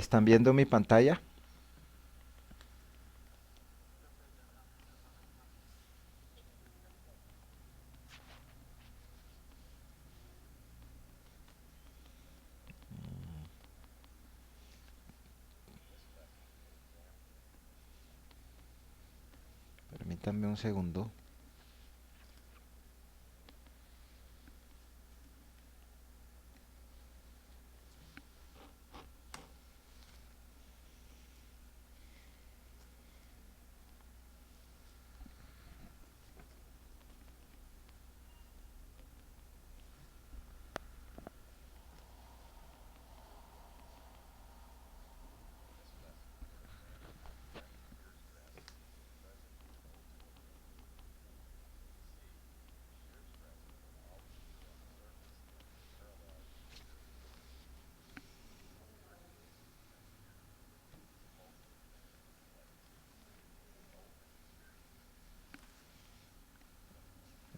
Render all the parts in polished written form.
¿Están viendo mi pantalla? Permítanme un segundo.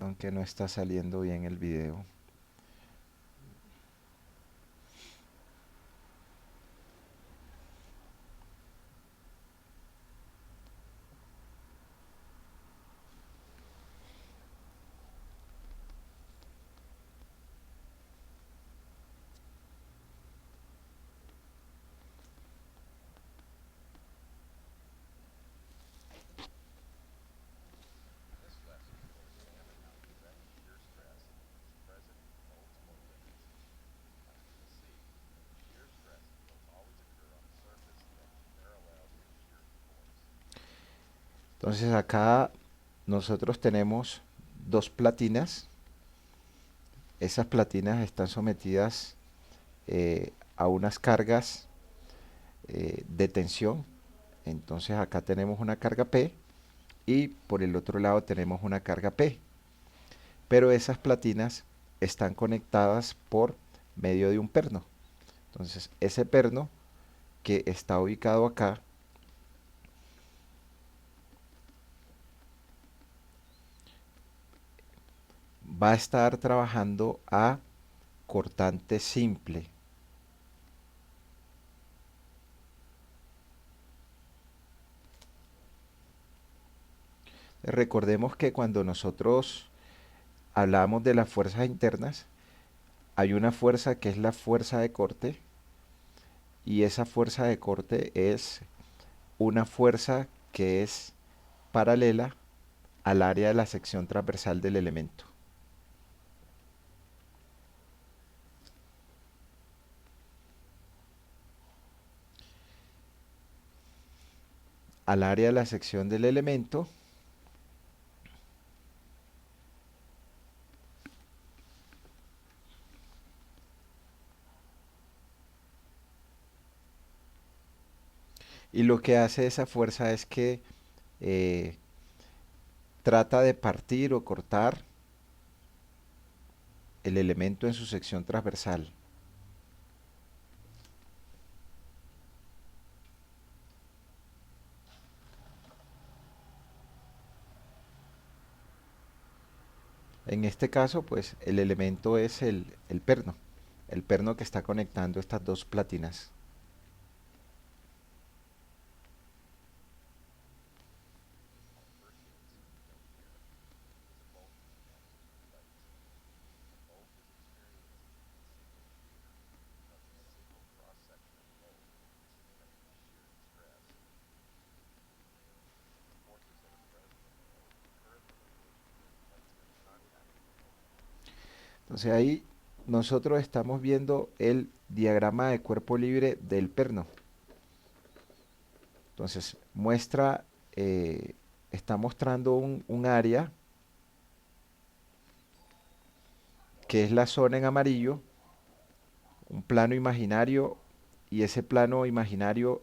Aunque no está saliendo bien el video. Entonces acá nosotros tenemos dos platinas. Esas platinas están sometidas a unas cargas de tensión. Entonces acá tenemos una carga P y por el otro lado tenemos una carga P. Pero esas platinas están conectadas por medio de un perno. Entonces ese perno que está ubicado acá va a estar trabajando a cortante simple. Recordemos que cuando nosotros hablamos de las fuerzas internas, hay una fuerza que es la fuerza de corte y esa fuerza de corte es una fuerza que es paralela al área de la sección transversal del elemento. Al área de la sección del elemento y lo que hace esa fuerza es que eh, trata de partir o cortar el elemento en su sección transversal. En este caso, pues el elemento es el perno que está conectando estas dos platinas. Entonces ahí nosotros estamos viendo el diagrama de cuerpo libre del perno. Entonces muestra, está mostrando un área que es la zona en amarillo, un plano imaginario, y ese plano imaginario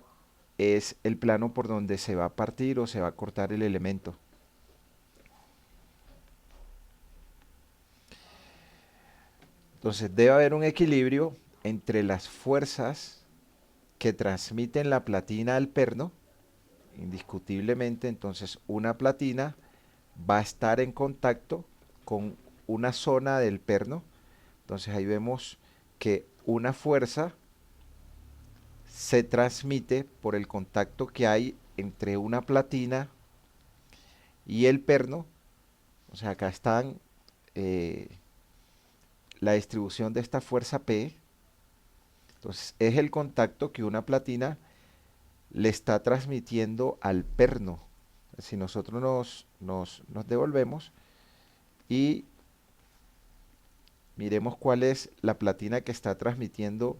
es el plano por donde se va a partir o se va a cortar el elemento. Entonces debe haber un equilibrio entre las fuerzas que transmiten la platina al perno, indiscutiblemente. Entonces una platina va a estar en contacto con una zona del perno. Entonces ahí vemos que una fuerza se transmite por el contacto que hay entre una platina y el perno. O sea, acá están eh, la distribución de esta fuerza P. Entonces, es el contacto que una platina le está transmitiendo al perno. Si nosotros nos devolvemos y miremos cuál es la platina que está transmitiendo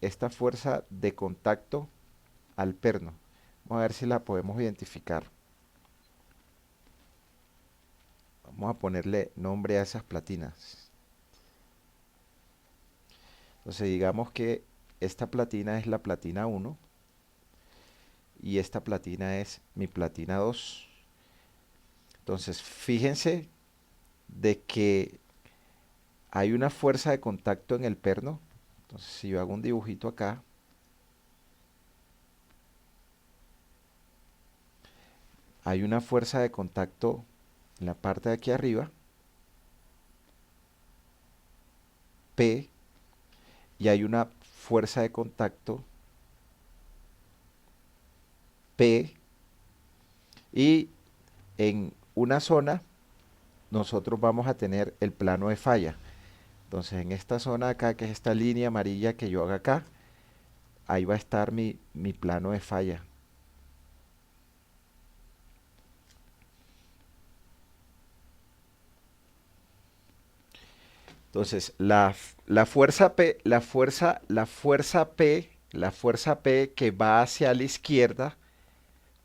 esta fuerza de contacto al perno. Vamos a ver si la podemos identificar. Vamos a ponerle nombre a esas platinas. Entonces digamos que esta platina es la platina 1 y esta platina es mi platina 2. Entonces fíjense de que hay una fuerza de contacto en el perno. Entonces si yo hago un dibujito acá, hay una fuerza de contacto en la parte de aquí arriba, P, y hay una fuerza de contacto P, y en una zona nosotros vamos a tener el plano de falla. Entonces en esta zona acá, que es esta línea amarilla que yo haga acá, ahí va a estar mi plano de falla. Entonces la fuerza P, la fuerza P que va hacia la izquierda,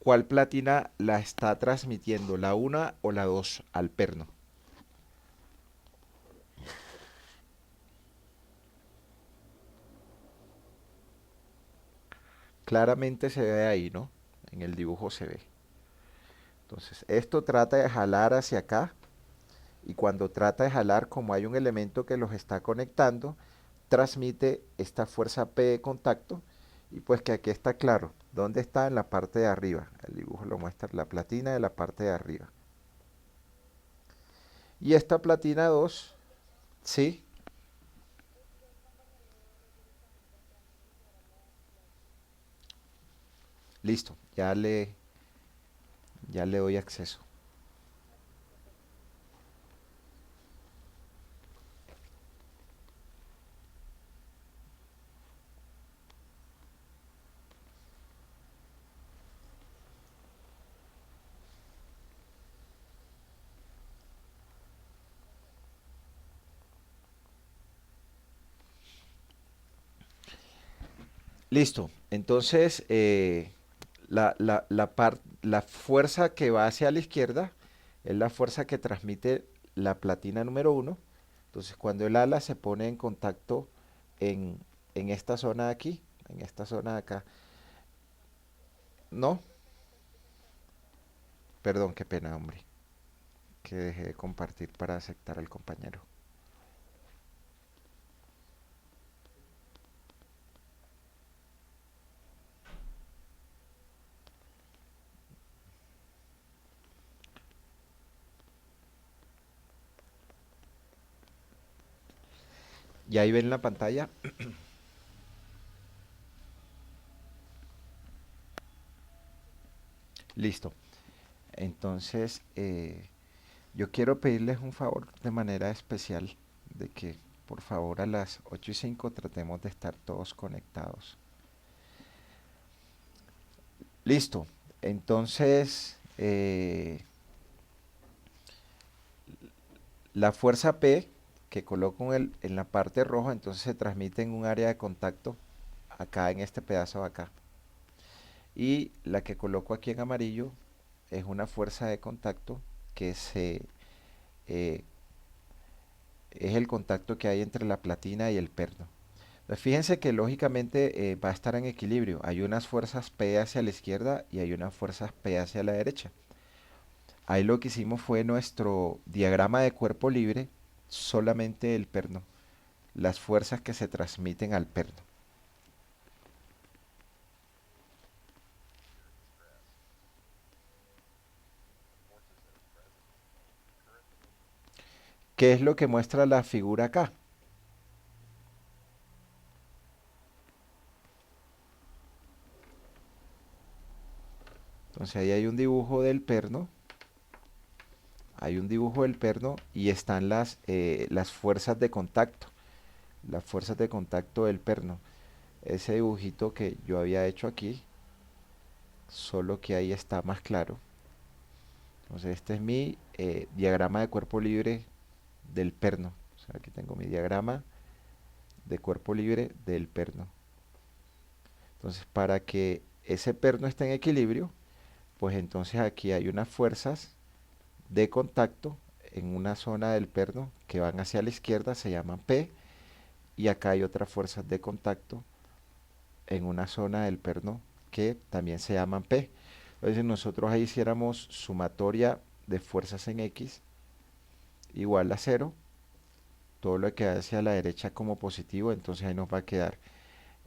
¿cuál platina la está transmitiendo? ¿La una o la 2 al perno? Claramente se ve ahí, ¿no? En el dibujo se ve. Entonces, esto trata de jalar hacia acá y cuando trata de jalar, como hay un elemento que los está conectando, transmite esta fuerza P de contacto y pues que aquí está claro. ¿Dónde está? En la parte de arriba. El dibujo lo muestra la platina de la parte de arriba. Y esta platina 2, sí, listo, ya le doy acceso. Listo. Entonces, la fuerza que va hacia la izquierda es la fuerza que transmite la platina número uno. Entonces, cuando el ala se pone en contacto en, en esta zona de aquí, en esta zona de acá, no, perdón, qué pena, hombre, que dejé de compartir para aceptar al compañero. Y ahí ven la pantalla. Listo. Entonces, yo quiero pedirles un favor de manera especial de que por favor a las 8:05 tratemos de estar todos conectados. Listo. Entonces, la fuerza P que coloco en la parte roja, entonces se transmite en un área de contacto acá en este pedazo de acá. Y la que coloco aquí en amarillo es una fuerza de contacto que eh, es el contacto que hay entre la platina y el perno. Pues fíjense que lógicamente va a estar en equilibrio. Hay unas fuerzas P hacia la izquierda y hay unas fuerzas P hacia la derecha. Ahí lo que hicimos fue nuestro diagrama de cuerpo libre, solamente el perno, las fuerzas que se transmiten al perno. ¿Qué es lo que muestra la figura acá? Entonces ahí hay un dibujo del perno, y están las fuerzas de contacto, las fuerzas de contacto del perno. Ese dibujito que yo había hecho aquí, solo que ahí está más claro. Entonces este es mi diagrama de cuerpo libre del perno. O sea, aquí tengo mi diagrama de cuerpo libre del perno. Entonces para que ese perno esté en equilibrio, pues entonces aquí hay unas fuerzas de contacto en una zona del perno que van hacia la izquierda, se llaman P, y acá hay otras fuerzas de contacto en una zona del perno que también se llaman P. Entonces nosotros ahí hiciéramos sumatoria de fuerzas en X igual a cero, todo lo que hacia la derecha como positivo, entonces ahí nos va a quedar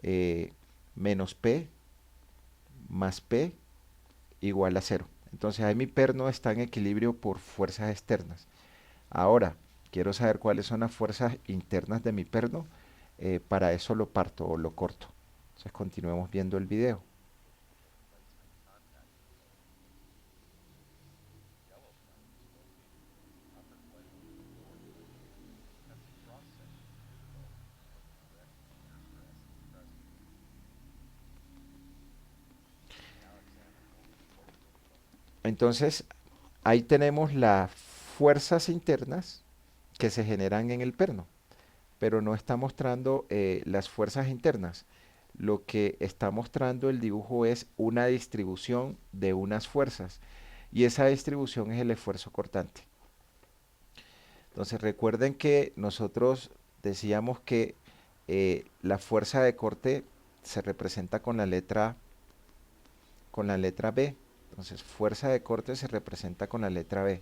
eh, menos P más P igual a cero. Entonces ahí mi perno está en equilibrio por fuerzas externas. Ahora, quiero saber cuáles son las fuerzas internas de mi perno. Para eso lo parto o lo corto. Entonces continuemos viendo el video. Entonces, ahí tenemos las fuerzas internas que se generan en el perno, pero no está mostrando las fuerzas internas. Lo que está mostrando el dibujo es una distribución de unas fuerzas y esa distribución es el esfuerzo cortante. Entonces recuerden que nosotros decíamos que la fuerza de corte se representa con la letra B. Entonces fuerza de corte se representa con la letra B.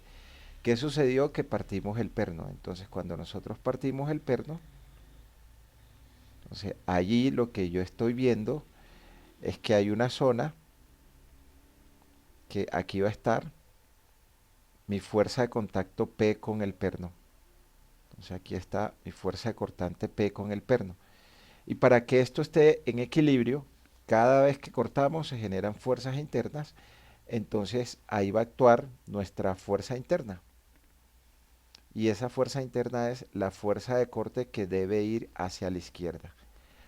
¿Qué sucedió? Que partimos el perno. Entonces cuando nosotros partimos el perno, entonces allí lo que yo estoy viendo es que hay una zona que aquí va a estar mi fuerza de contacto P con el perno. Entonces aquí está mi fuerza de cortante P con el perno. Y para que esto esté en equilibrio, cada vez que cortamos se generan fuerzas internas, entonces ahí va a actuar nuestra fuerza interna. Y esa fuerza interna es la fuerza de corte que debe ir hacia la izquierda.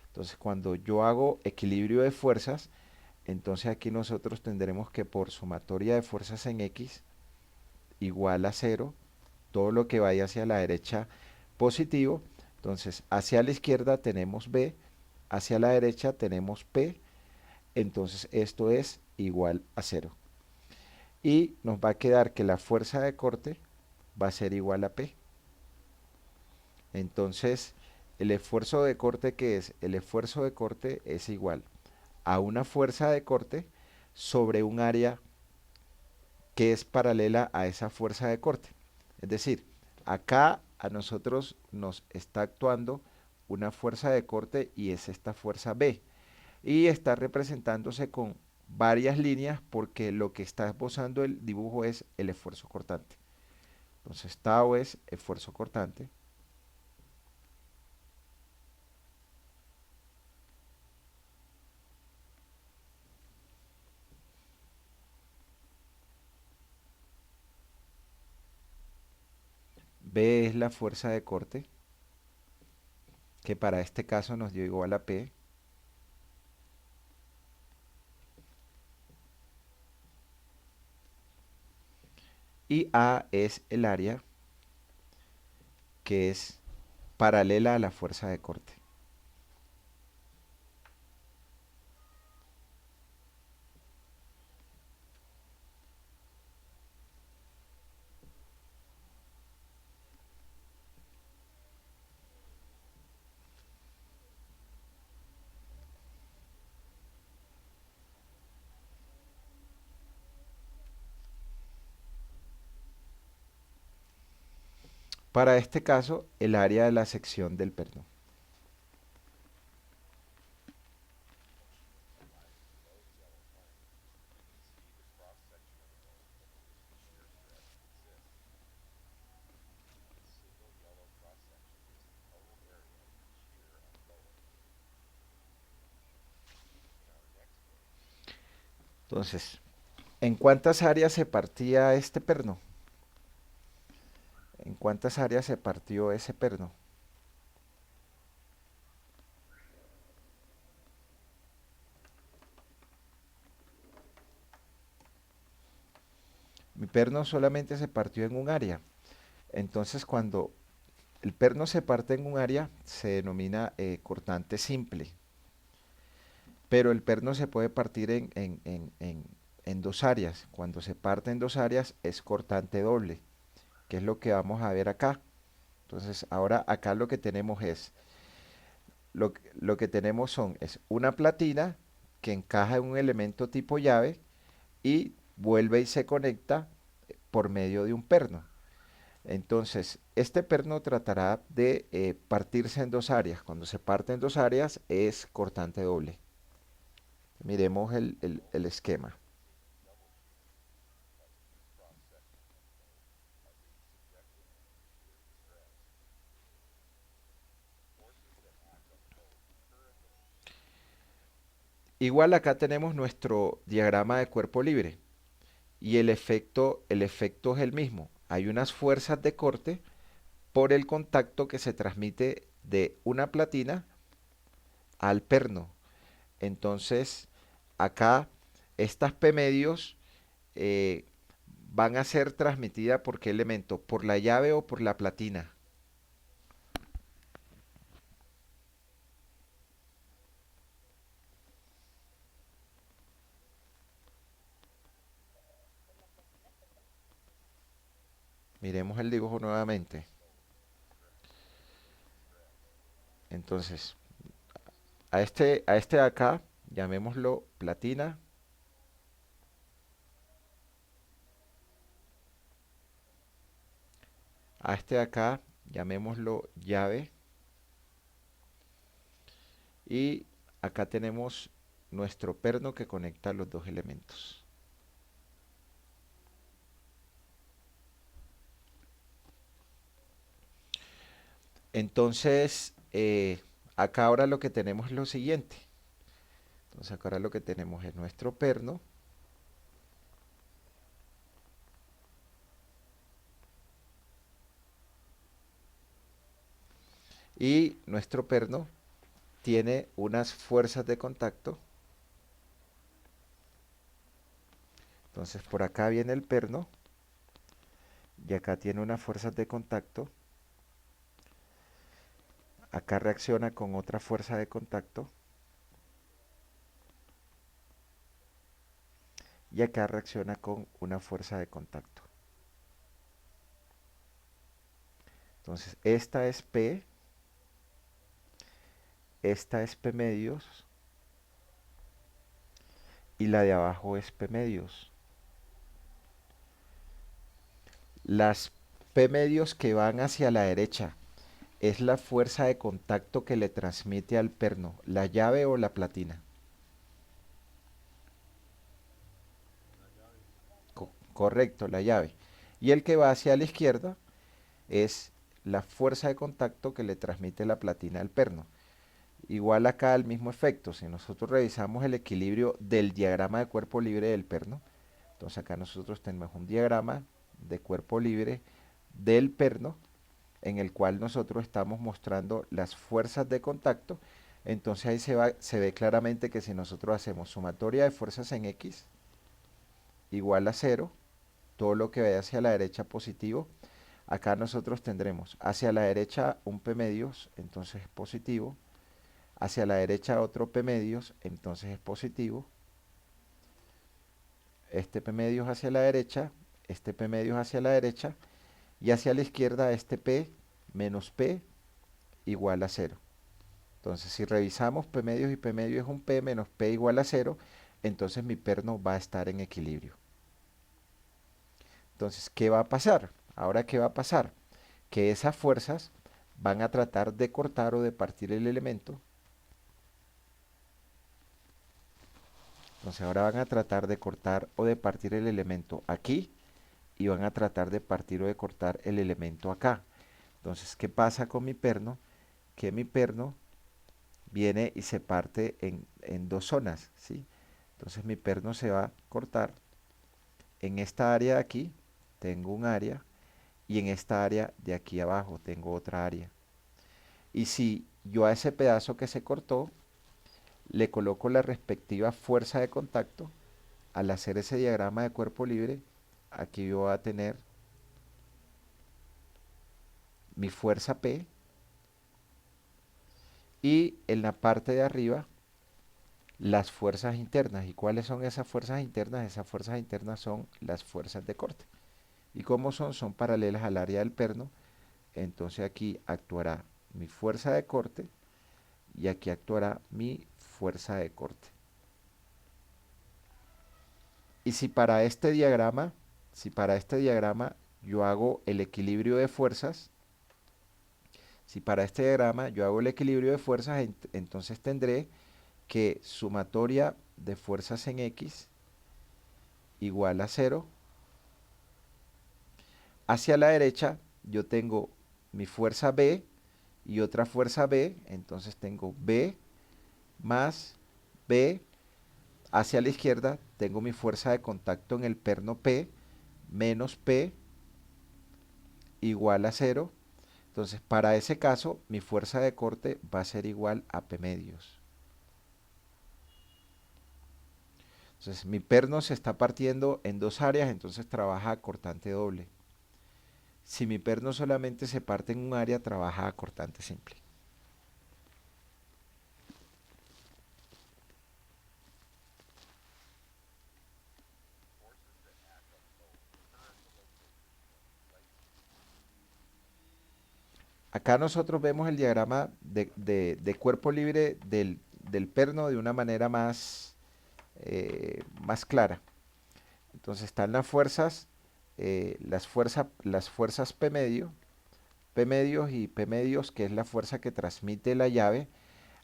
Entonces cuando yo hago equilibrio de fuerzas, entonces aquí nosotros tendremos que por sumatoria de fuerzas en X igual a cero, todo lo que vaya hacia la derecha positivo, entonces hacia la izquierda tenemos B, hacia la derecha tenemos P, entonces esto es igual a cero. Y nos va a quedar que la fuerza de corte va a ser igual a P. Entonces, el esfuerzo de corte, ¿qué es? El esfuerzo de corte es igual a una fuerza de corte sobre un área que es paralela a esa fuerza de corte. Es decir, acá a nosotros nos está actuando una fuerza de corte y es esta fuerza B. Y está representándose con varias líneas porque lo que está esbozando el dibujo es el esfuerzo cortante. Entonces, tau es esfuerzo cortante. B es la fuerza de corte, que para este caso nos dio igual a P. Y A es el área que es paralela a la fuerza de corte. Para este caso, el área de la sección del perno. Entonces, ¿En cuántas áreas se partía este perno? ¿En cuántas áreas se partió ese perno? Mi perno solamente se partió en un área. Entonces, cuando el perno se parte en un área, se denomina cortante simple. Pero el perno se puede partir en dos áreas. Cuando se parte en dos áreas es cortante doble, que es lo que vamos a ver acá. Entonces, ahora acá lo que tenemos es, lo que tenemos es una platina que encaja en un elemento tipo llave y vuelve y se conecta por medio de un perno. Entonces, este perno tratará de partirse en dos áreas. Cuando se parte en dos áreas es cortante doble. Miremos el esquema. Igual acá tenemos nuestro diagrama de cuerpo libre y el efecto es el mismo. Hay unas fuerzas de corte por el contacto que se transmite de una platina al perno. Entonces, acá estas P medios eh, van a ser transmitidas por qué elemento, por la llave o por la platina. Miremos el dibujo nuevamente. Entonces, a este de acá, llamémoslo platina. A este de acá, llamémoslo llave. Y acá tenemos nuestro perno que conecta los dos elementos. Entonces, acá ahora lo que tenemos es lo siguiente. Entonces acá ahora lo que tenemos es nuestro perno y nuestro perno tiene unas fuerzas de contacto. Entonces por acá viene el perno y acá tiene unas fuerzas de contacto. Acá reacciona con otra fuerza de contacto y acá reacciona con una fuerza de contacto. Entonces esta es P, esta es P medios y la de abajo es P medios. Las P medios que van hacia la derecha es la fuerza de contacto que le transmite al perno, la llave o la platina. Correcto, la llave. Y el que va hacia la izquierda es la fuerza de contacto que le transmite la platina al perno. Igual acá el mismo efecto, si nosotros revisamos el equilibrio del diagrama de cuerpo libre del perno, entonces acá nosotros tenemos un diagrama de cuerpo libre del perno en el cual nosotros estamos mostrando las fuerzas de contacto. Entonces ahí se ve claramente que si nosotros hacemos sumatoria de fuerzas en X igual a cero, todo lo que vaya hacia la derecha positivo, acá nosotros tendremos hacia la derecha un P medios, entonces es positivo, hacia la derecha otro P medios, entonces es positivo, este P medios hacia la derecha, este P medios hacia la derecha, y hacia la izquierda este P menos P igual a cero. Entonces, si revisamos P medios y P medios es un P menos P igual a cero, entonces mi perno va a estar en equilibrio. Entonces, ¿qué va a pasar? Ahora, ¿qué va a pasar? Que esas fuerzas van a tratar de cortar o de partir el elemento. Entonces, ahora van a tratar de cortar o de partir el elemento aquí y van a tratar de partir o de cortar el elemento acá. Entonces, ¿qué pasa con mi perno? Que mi perno viene y se parte en dos zonas, ¿sí? Entonces mi perno se va a cortar en esta área de aquí tengo un área y en esta área de aquí abajo tengo otra área. Y si yo a ese pedazo que se cortó le coloco la respectiva fuerza de contacto, al hacer ese diagrama de cuerpo libre, aquí yo voy a tener mi fuerza P y en la parte de arriba las fuerzas internas. ¿Y cuáles son esas fuerzas internas? Esas fuerzas internas son las fuerzas de corte. ¿Y cómo son? Son paralelas al área del perno. Entonces aquí actuará mi fuerza de corte y aquí actuará mi fuerza de corte. Y si para este diagrama yo hago el equilibrio de fuerzas, si para este diagrama yo hago el equilibrio de fuerzas, entonces tendré que sumatoria de fuerzas en X igual a cero. Hacia la derecha yo tengo mi fuerza B y otra fuerza B, entonces tengo B más B. Hacia la izquierda tengo mi fuerza de contacto en el perno P menos P igual a cero. Entonces, para ese caso, mi fuerza de corte va a ser igual a P medios. Entonces, mi perno se está partiendo en dos áreas, entonces trabaja a cortante doble. Si mi perno solamente se parte en un área, trabaja a cortante simple. Acá nosotros vemos el diagrama de cuerpo libre del perno de una manera más clara. Entonces están las fuerzas P medios y P medios, que es la fuerza que transmite la llave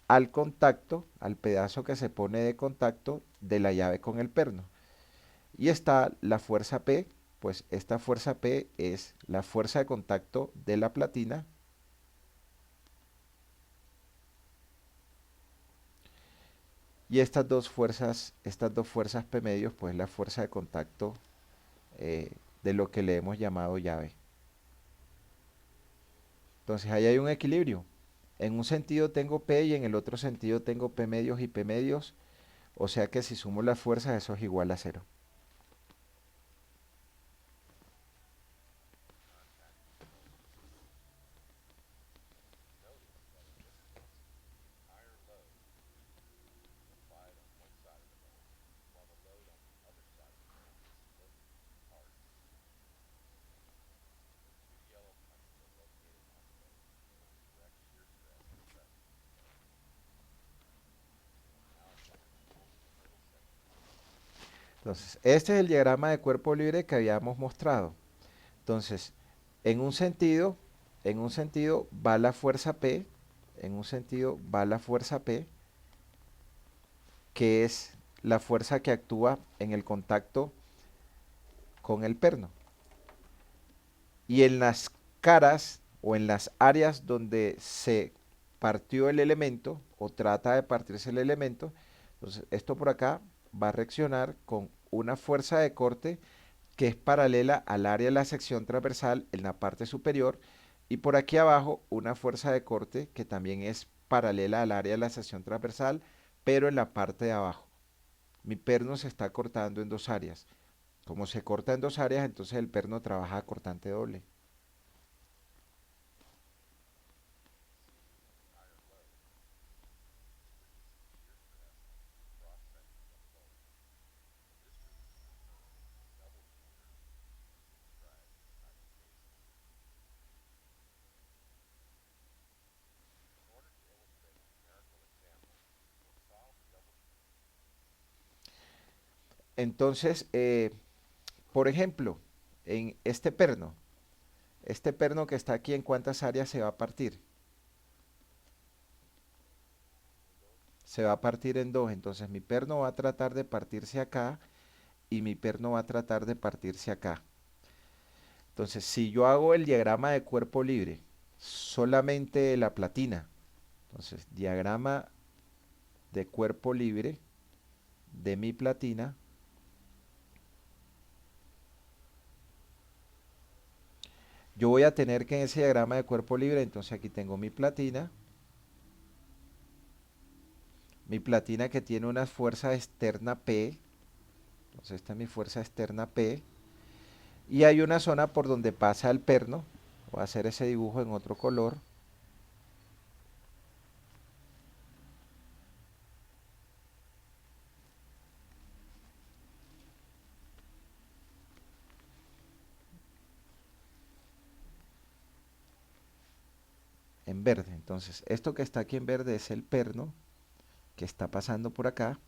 al contacto, al pedazo que se pone de contacto de la llave con el perno. Y está la fuerza P, pues esta fuerza P es la fuerza de contacto de la platina. Y estas dos fuerzas P medios, pues la fuerza de contacto de lo que le hemos llamado llave. Entonces ahí hay un equilibrio. En un sentido tengo P y en el otro sentido tengo P medios y P medios. O sea que si sumo las fuerzas eso es igual a cero. Entonces, este es el diagrama de cuerpo libre que habíamos mostrado. Entonces, en un sentido, en un sentido va la fuerza P, en un sentido va la fuerza P, que es la fuerza que actúa en el contacto con el perno. Y en las caras o en las áreas donde se partió el elemento o trata de partirse el elemento, entonces esto por acá va a reaccionar con una fuerza de corte que es paralela al área de la sección transversal en la parte superior y por aquí abajo una fuerza de corte que también es paralela al área de la sección transversal pero en la parte de abajo. Mi perno se está cortando en dos áreas. Como se corta en dos áreas, entonces el perno trabaja a cortante doble. Entonces, por ejemplo, en este perno que está aquí, ¿en cuántas áreas se va a partir? Se va a partir en dos. Entonces mi perno va a tratar de partirse acá y mi perno va a tratar de partirse acá. Entonces, si yo hago el diagrama de cuerpo libre, solamente la platina, entonces diagrama de cuerpo libre de mi platina, Yo voy a tener que en ese diagrama de cuerpo libre, entonces aquí tengo mi platina que tiene una fuerza externa P, entonces esta es mi fuerza externa P, y hay una zona por donde pasa el perno, voy a hacer ese dibujo en otro color, en verde. Entonces, esto que está aquí en verde es el perno que está pasando por acá.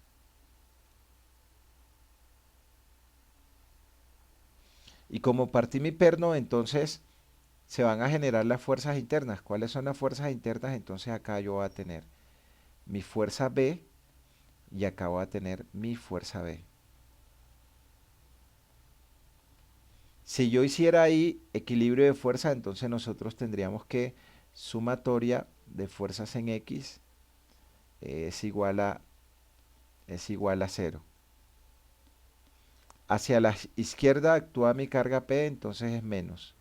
Y como partí mi perno, entonces se van a generar las fuerzas internas. ¿Cuáles son las fuerzas internas? Entonces acá yo voy a tener mi fuerza B y acá voy a tener mi fuerza B. Si yo hiciera ahí equilibrio de fuerza, entonces nosotros tendríamos que sumatoria de fuerzas en X es igual a cero. Hacia la izquierda actúa mi carga P, entonces es menos.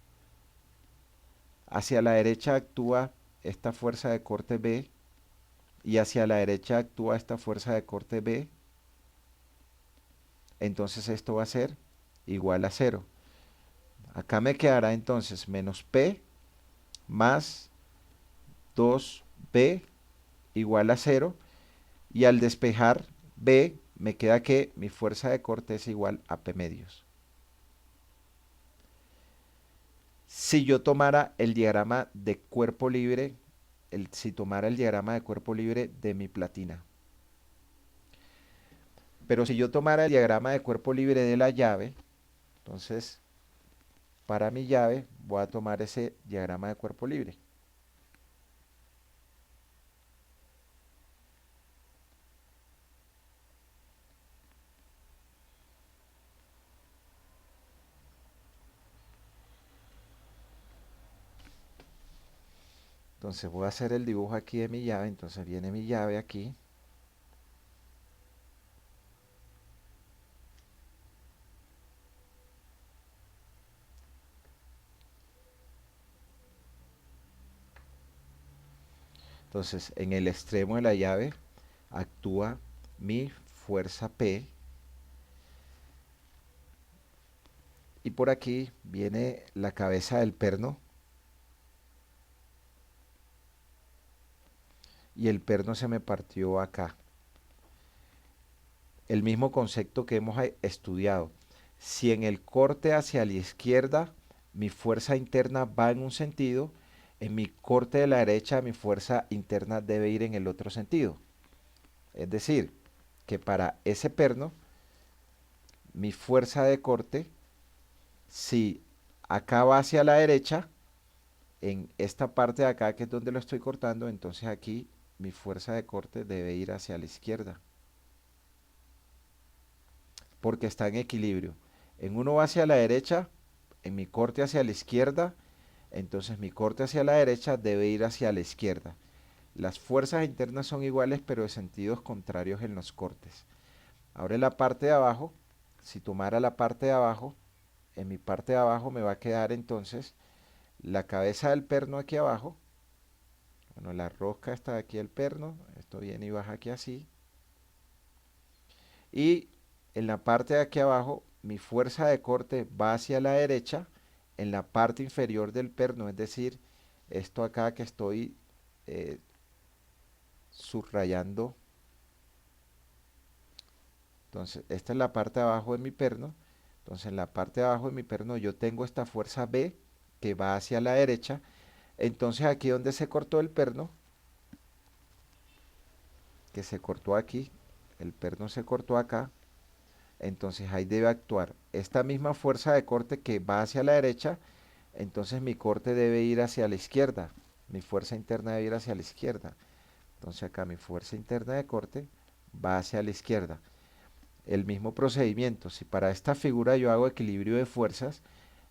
Hacia la derecha actúa esta fuerza de corte B y hacia la derecha actúa esta fuerza de corte B. Entonces esto va a ser igual a cero. Acá me quedará entonces menos P más 2B igual a cero. Y al despejar B, me queda que mi fuerza de corte es igual a P medios. Si yo tomara el diagrama de cuerpo libre, si tomara el diagrama de cuerpo libre de mi platina. Pero si yo tomara el diagrama de cuerpo libre de la llave, entonces para mi llave voy a tomar ese diagrama de cuerpo libre. Entonces voy a hacer el dibujo aquí de mi llave, entonces viene mi llave aquí. Entonces en el extremo de la llave actúa mi fuerza P. Y por aquí viene la cabeza del perno. Y el perno se me partió acá. El mismo concepto que hemos estudiado. Si en el corte hacia la izquierda mi fuerza interna va en un sentido, en mi corte de la derecha mi fuerza interna debe ir en el otro sentido. Es decir, que para ese perno, mi fuerza de corte, si acá va hacia la derecha, en esta parte de acá que es donde lo estoy cortando, entonces aquí mi fuerza de corte debe ir hacia la izquierda. Porque está en equilibrio. En uno va hacia la derecha, en mi corte hacia la izquierda, entonces mi corte hacia la derecha debe ir hacia la izquierda. Las fuerzas internas son iguales pero de sentidos contrarios en los cortes. Ahora en la parte de abajo, si tomara la parte de abajo, en mi parte de abajo me va a quedar entonces la cabeza del perno aquí abajo. Bueno, la rosca está aquí el perno, esto viene y baja aquí así. Y en la parte de aquí abajo, mi fuerza de corte va hacia la derecha, en la parte inferior del perno, es decir, esto acá que estoy eh, subrayando. Entonces, esta es la parte de abajo de mi perno. Entonces, en la parte de abajo de mi perno yo tengo esta fuerza B que va hacia la derecha. Entonces, aquí donde se cortó el perno, que se cortó aquí, el perno se cortó acá, entonces ahí debe actuar esta misma fuerza de corte que va hacia la derecha, entonces mi corte debe ir hacia la izquierda, mi fuerza interna debe ir hacia la izquierda. Entonces acá mi fuerza interna de corte va hacia la izquierda. El mismo procedimiento, si para esta figura yo hago equilibrio de fuerzas,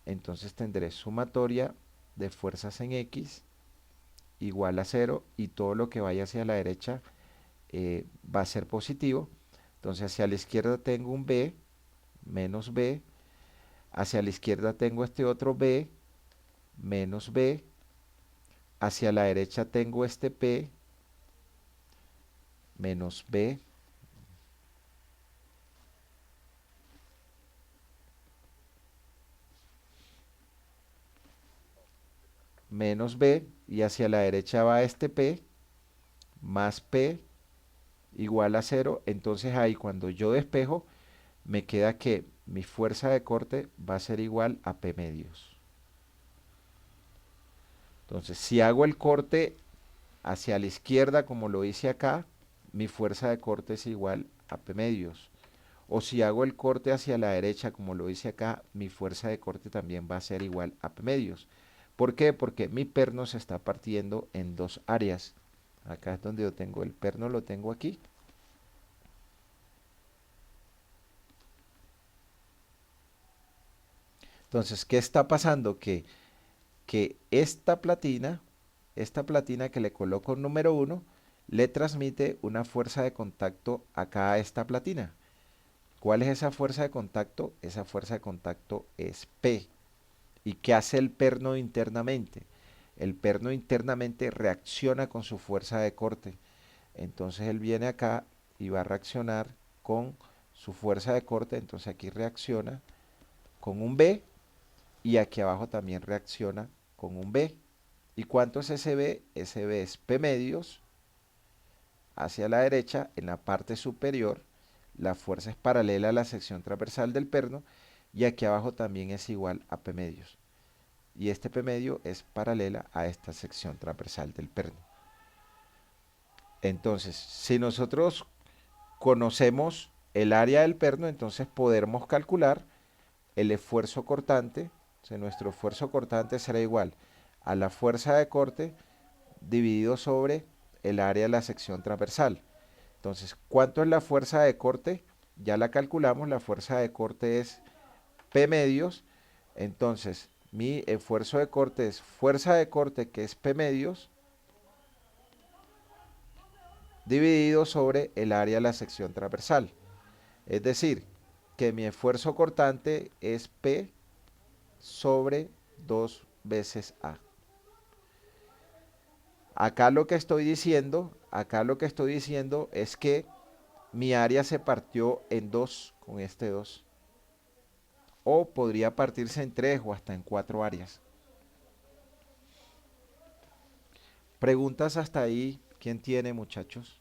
entonces tendré sumatoria de fuerzas en X igual a cero y todo lo que vaya hacia la derecha va a ser positivo. Entonces hacia la izquierda tengo un B menos B, hacia la izquierda tengo este otro B menos B, hacia la derecha tengo este P, menos B, menos B, y hacia la derecha va este P, más P, igual a 0. Entonces ahí cuando yo despejo, me queda que mi fuerza de corte va a ser igual a P medios. Entonces, si hago el corte hacia la izquierda, como lo hice acá, mi fuerza de corte es igual a P medios. O si hago el corte hacia la derecha, como lo hice acá, mi fuerza de corte también va a ser igual a P medios. ¿Por qué? Porque mi perno se está partiendo en dos áreas. Acá es donde yo tengo el perno, lo tengo aquí. Entonces, ¿qué está pasando? Que esta platina que le coloco en número 1, le transmite una fuerza de contacto acá a esta platina. ¿Cuál es esa fuerza de contacto? Esa fuerza de contacto es P. ¿Y qué hace el perno internamente? El perno internamente reacciona con su fuerza de corte. Entonces él viene acá y va a reaccionar con su fuerza de corte. Entonces aquí reacciona con un B y aquí abajo también reacciona con un B. ¿Y cuánto es ese B? Ese B es P medios hacia la derecha en la parte superior. La fuerza es paralela a la sección transversal del perno y aquí abajo también es igual a P medios. Y este P medio es paralela a esta sección transversal del perno. Entonces, si nosotros conocemos el área del perno, entonces podremos calcular el esfuerzo cortante. O sea, nuestro esfuerzo cortante será igual a la fuerza de corte dividido sobre el área de la sección transversal. Entonces, ¿cuánto es la fuerza de corte? Ya la calculamos, la fuerza de corte es P medios. Entonces, mi esfuerzo de corte es fuerza de corte, que es P medios, dividido sobre el área de la sección transversal. Es decir, que mi esfuerzo cortante es P sobre 2 veces A. Acá lo que estoy diciendo es que mi área se partió en 2 con este 2. O podría partirse en 3 o hasta en 4 áreas. Preguntas hasta ahí, ¿quién tiene, muchachos?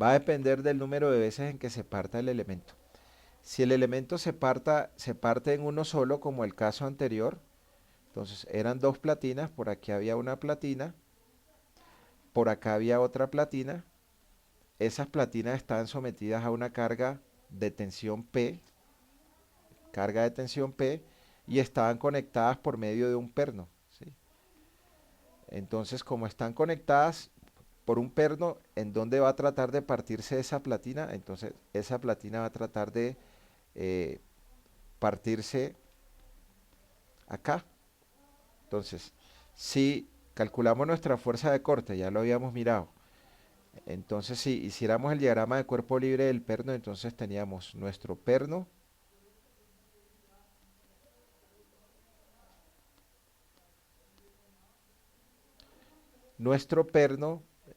Va a depender del número de veces en que se parta el elemento. Si el elemento se parte en uno solo, como el caso anterior, entonces eran dos platinas, por aquí había una platina, por acá había otra platina, esas platinas estaban sometidas a una carga de tensión P, y estaban conectadas por medio de un perno, ¿sí? Entonces, como están conectadas por un perno, ¿en dónde va a tratar de partirse esa platina? Entonces, esa platina va a tratar de eh, partirse acá. Entonces, si calculamos nuestra fuerza de corte, ya lo habíamos mirado. Entonces, si hiciéramos el diagrama de cuerpo libre del perno, entonces teníamos nuestro perno,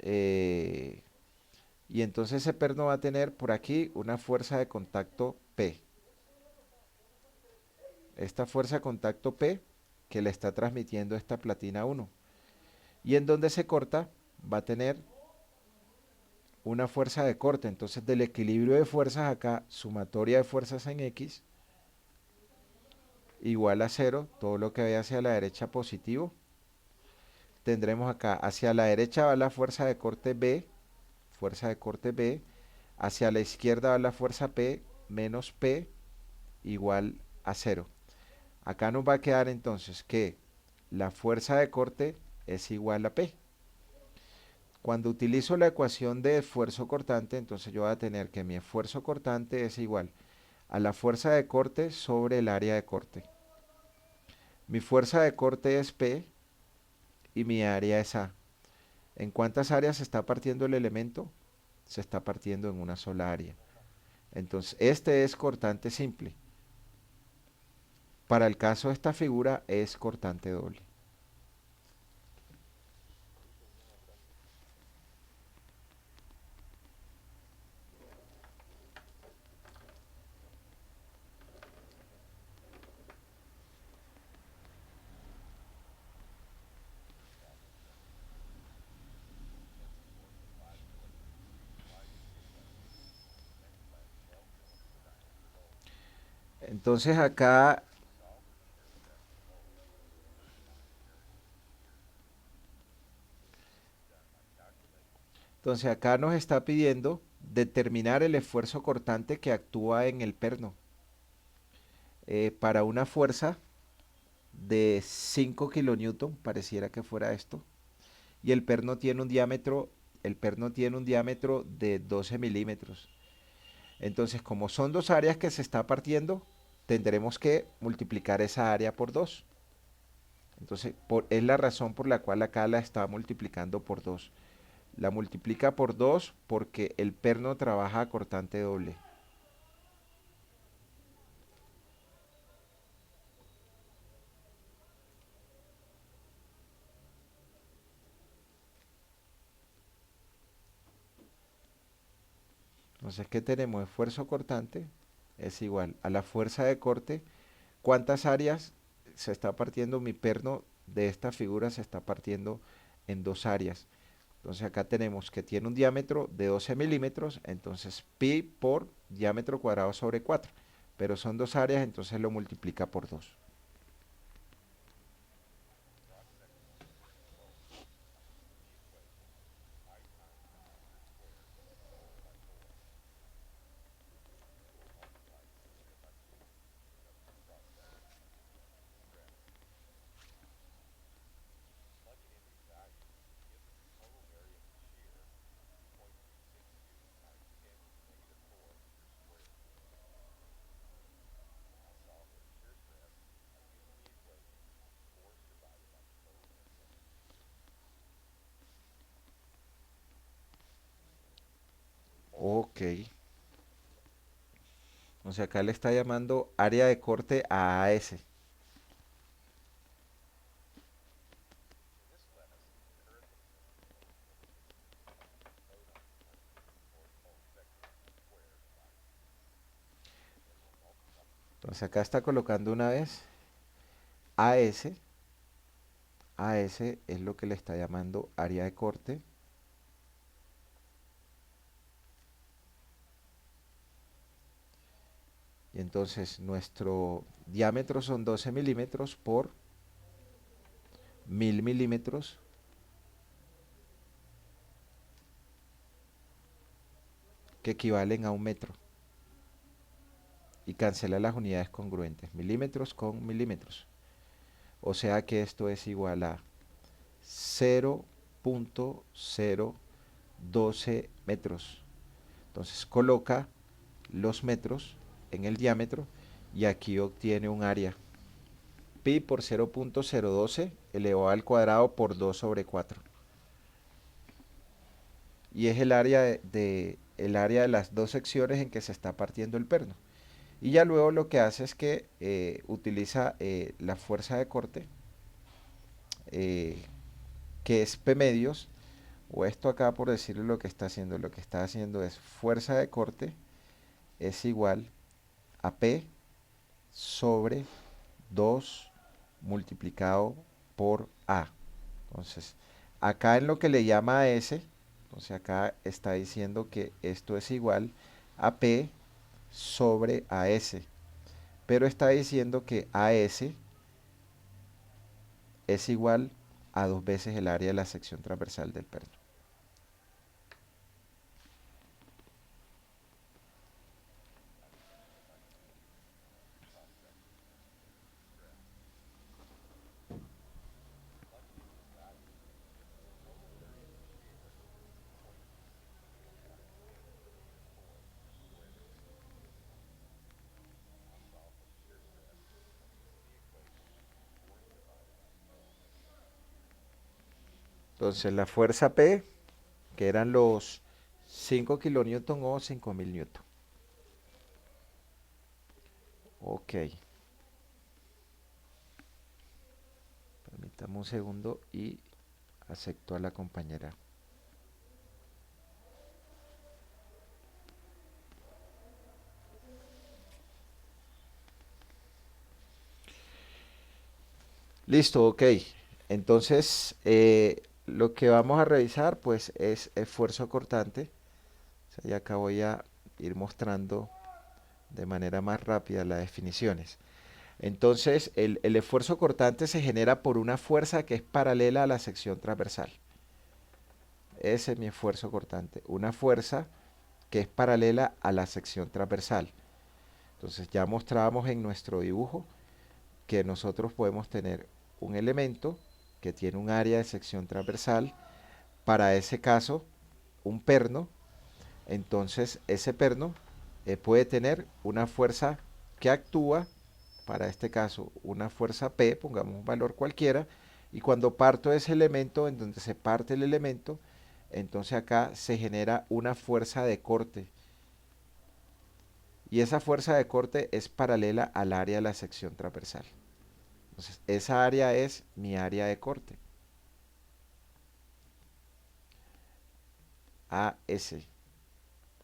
eh, y entonces ese perno va a tener por aquí una fuerza de contacto P. Esta fuerza de contacto P que le está transmitiendo esta platina 1. Y en donde se corta va a tener una fuerza de corte. Entonces del equilibrio de fuerzas acá, sumatoria de fuerzas en X, igual a 0, todo lo que vaya hacia la derecha positivo. Tendremos acá, hacia la derecha va la fuerza de corte B, hacia la izquierda va la fuerza P menos P igual a 0. Acá nos va a quedar entonces que la fuerza de corte es igual a P. Cuando utilizo la ecuación de esfuerzo cortante, entonces yo voy a tener que mi esfuerzo cortante es igual a la fuerza de corte sobre el área de corte. Mi fuerza de corte es P y mi área es A. ¿En cuántas áreas se está partiendo el elemento? Se está partiendo en una sola área. Entonces, este es cortante simple. Para el caso de esta figura es cortante doble. Entonces acá, nos está pidiendo determinar el esfuerzo cortante que actúa en el perno para una fuerza de 5 kilonewton, pareciera que fuera esto, y el perno tiene un diámetro de 12 milímetros. Entonces, como son dos áreas que se está partiendo, tendremos que multiplicar esa área por 2. Entonces, es la razón por la cual acá la está multiplicando por 2. La multiplica por 2 porque el perno trabaja a cortante doble. Entonces, ¿qué tenemos? Esfuerzo cortante es igual a la fuerza de corte. ¿Cuántas áreas se está partiendo mi perno de esta figura? Se está partiendo en dos áreas. Entonces acá tenemos que tiene un diámetro de 12 milímetros, entonces pi por diámetro cuadrado sobre 4. Pero son dos áreas, entonces lo multiplica por 2. Ok. O sea, acá le está llamando área de corte a AS. Entonces acá está colocando una vez AS. AS es lo que le está llamando área de corte. Y entonces nuestro diámetro son 12 milímetros por 1000 milímetros, que equivalen a un metro. Y cancela las unidades congruentes, milímetros con milímetros. O sea que esto es igual a 0.012 metros. Entonces coloca los metros en el diámetro y aquí obtiene un área. Pi por 0.012 elevado al cuadrado por 2 sobre 4. Y es el área de las dos secciones en que se está partiendo el perno. Y ya luego lo que hace es que utiliza la fuerza de corte, eh, que es P medios, o esto acá por decirle lo que está haciendo es fuerza de corte es igual a P sobre 2 multiplicado por A. Entonces, acá en lo que le llama a S, entonces acá está diciendo que esto es igual a P sobre AS, pero está diciendo que AS es igual a dos veces el área de la sección transversal del perno. Entonces la fuerza P, que eran los 5 kilonewton o 5000 newton. Ok, permítame un segundo y acepto a la compañera. Listo, ok. Entonces, lo que vamos a revisar pues es esfuerzo cortante. O sea, y acá voy a ir mostrando de manera más rápida las definiciones. Entonces, el esfuerzo cortante se genera por una fuerza que es paralela a la sección transversal. Ese es mi esfuerzo cortante. Una fuerza que es paralela a la sección transversal. Entonces, ya mostrábamos en nuestro dibujo que nosotros podemos tener un elemento que tiene un área de sección transversal. Para ese caso, un perno. Entonces, ese perno puede tener una fuerza que actúa, para este caso, una fuerza P, pongamos un valor cualquiera, y cuando parto ese elemento, en donde se parte el elemento, entonces acá se genera una fuerza de corte. Y esa fuerza de corte es paralela al área de la sección transversal. Entonces, esa área es mi área de corte. AS,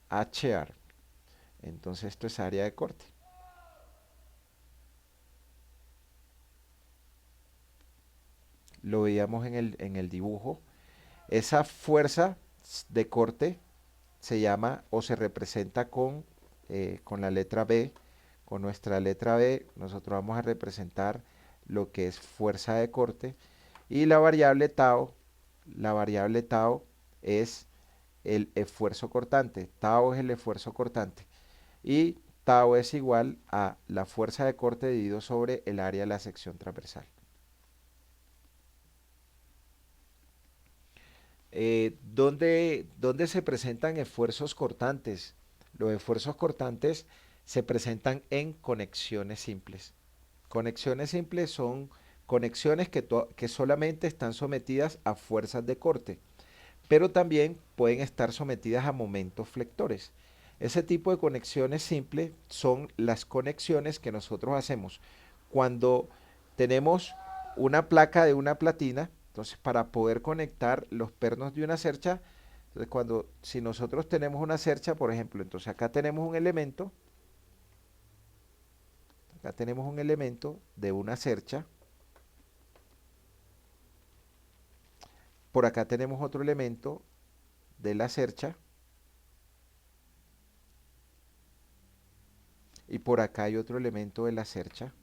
HR. Entonces, esto es área de corte. Lo veíamos en el dibujo. Esa fuerza de corte se llama o se representa con la letra B. Con nuestra letra B nosotros vamos a representar lo que es fuerza de corte y la variable tau es el esfuerzo cortante. Tau es el esfuerzo cortante y tau es igual a la fuerza de corte dividido sobre el área de la sección transversal. ¿Dónde se presentan esfuerzos cortantes? Los esfuerzos cortantes se presentan en conexiones simples. Conexiones simples son conexiones que solamente están sometidas a fuerzas de corte, pero también pueden estar sometidas a momentos flectores. Ese tipo de conexiones simples son las conexiones que nosotros hacemos cuando tenemos una placa de una platina. Entonces, para poder conectar los pernos de una cercha, entonces si nosotros tenemos una cercha, por ejemplo, entonces acá tenemos un elemento de una cercha, por acá tenemos otro elemento de la cercha y por acá hay otro elemento de la cercha.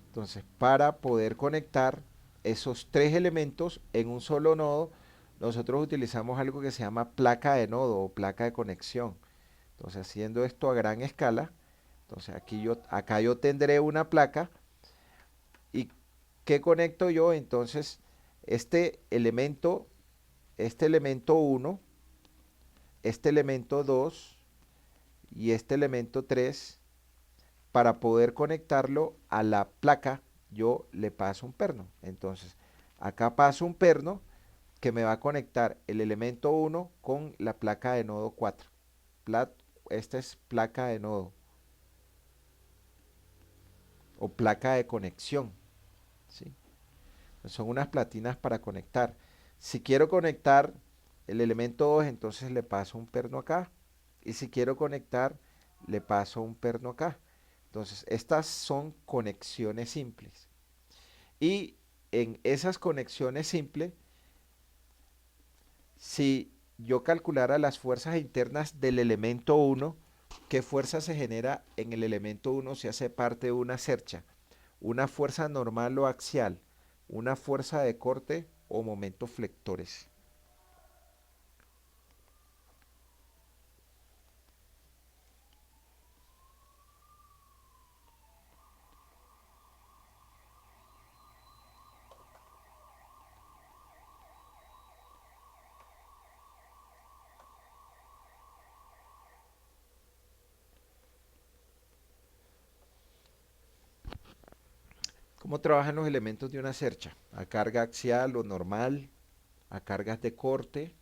Entonces, para poder conectar esos tres elementos en un solo nodo, nosotros utilizamos algo que se llama placa de nodo o placa de conexión. Entonces, haciendo esto a gran escala, entonces acá yo tendré una placa y ¿qué conecto yo? Entonces, este elemento, este elemento 1, este elemento 2 y este elemento 3. Para poder conectarlo a la placa, yo le paso un perno. Entonces, acá paso un perno que me va a conectar el elemento 1 con la placa de nodo 4. Esta es placa de nodo o placa de conexión, ¿sí? Son unas platinas para conectar. Si quiero conectar el elemento 2, entonces le paso un perno acá. Y si quiero conectar, le paso un perno acá. Entonces, estas son conexiones simples. Y en esas conexiones simples, si yo calculara las fuerzas internas del elemento 1, ¿qué fuerza se genera en el elemento 1 si hace parte de una cercha? Una fuerza normal o axial, una fuerza de corte o momentos flectores. ¿Cómo trabajan los elementos de una cercha? A carga axial o normal, a cargas de corte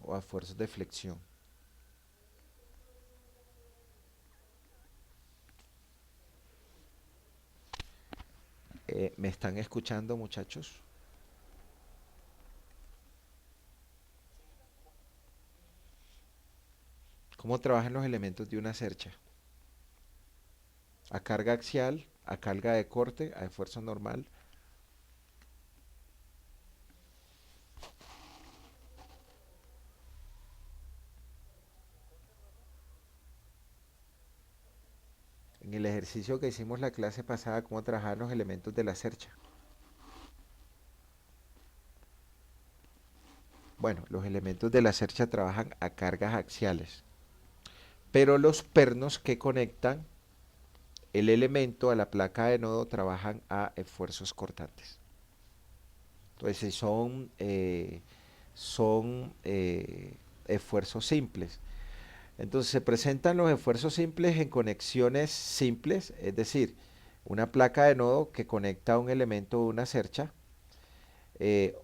o a fuerzas de flexión. ¿Me están escuchando, muchachos? ¿Cómo trabajan los elementos de una cercha? A carga axial, a carga de corte, a esfuerzo normal. En el ejercicio que hicimos la clase pasada, ¿cómo trabajan los elementos de la cercha? Bueno, los elementos de la cercha trabajan a cargas axiales, pero los pernos que conectan el elemento a la placa de nodo trabajan a esfuerzos cortantes. Entonces, si son esfuerzos simples. Entonces, se presentan los esfuerzos simples en conexiones simples, es decir, una placa de nodo que conecta un elemento de una cercha, eh,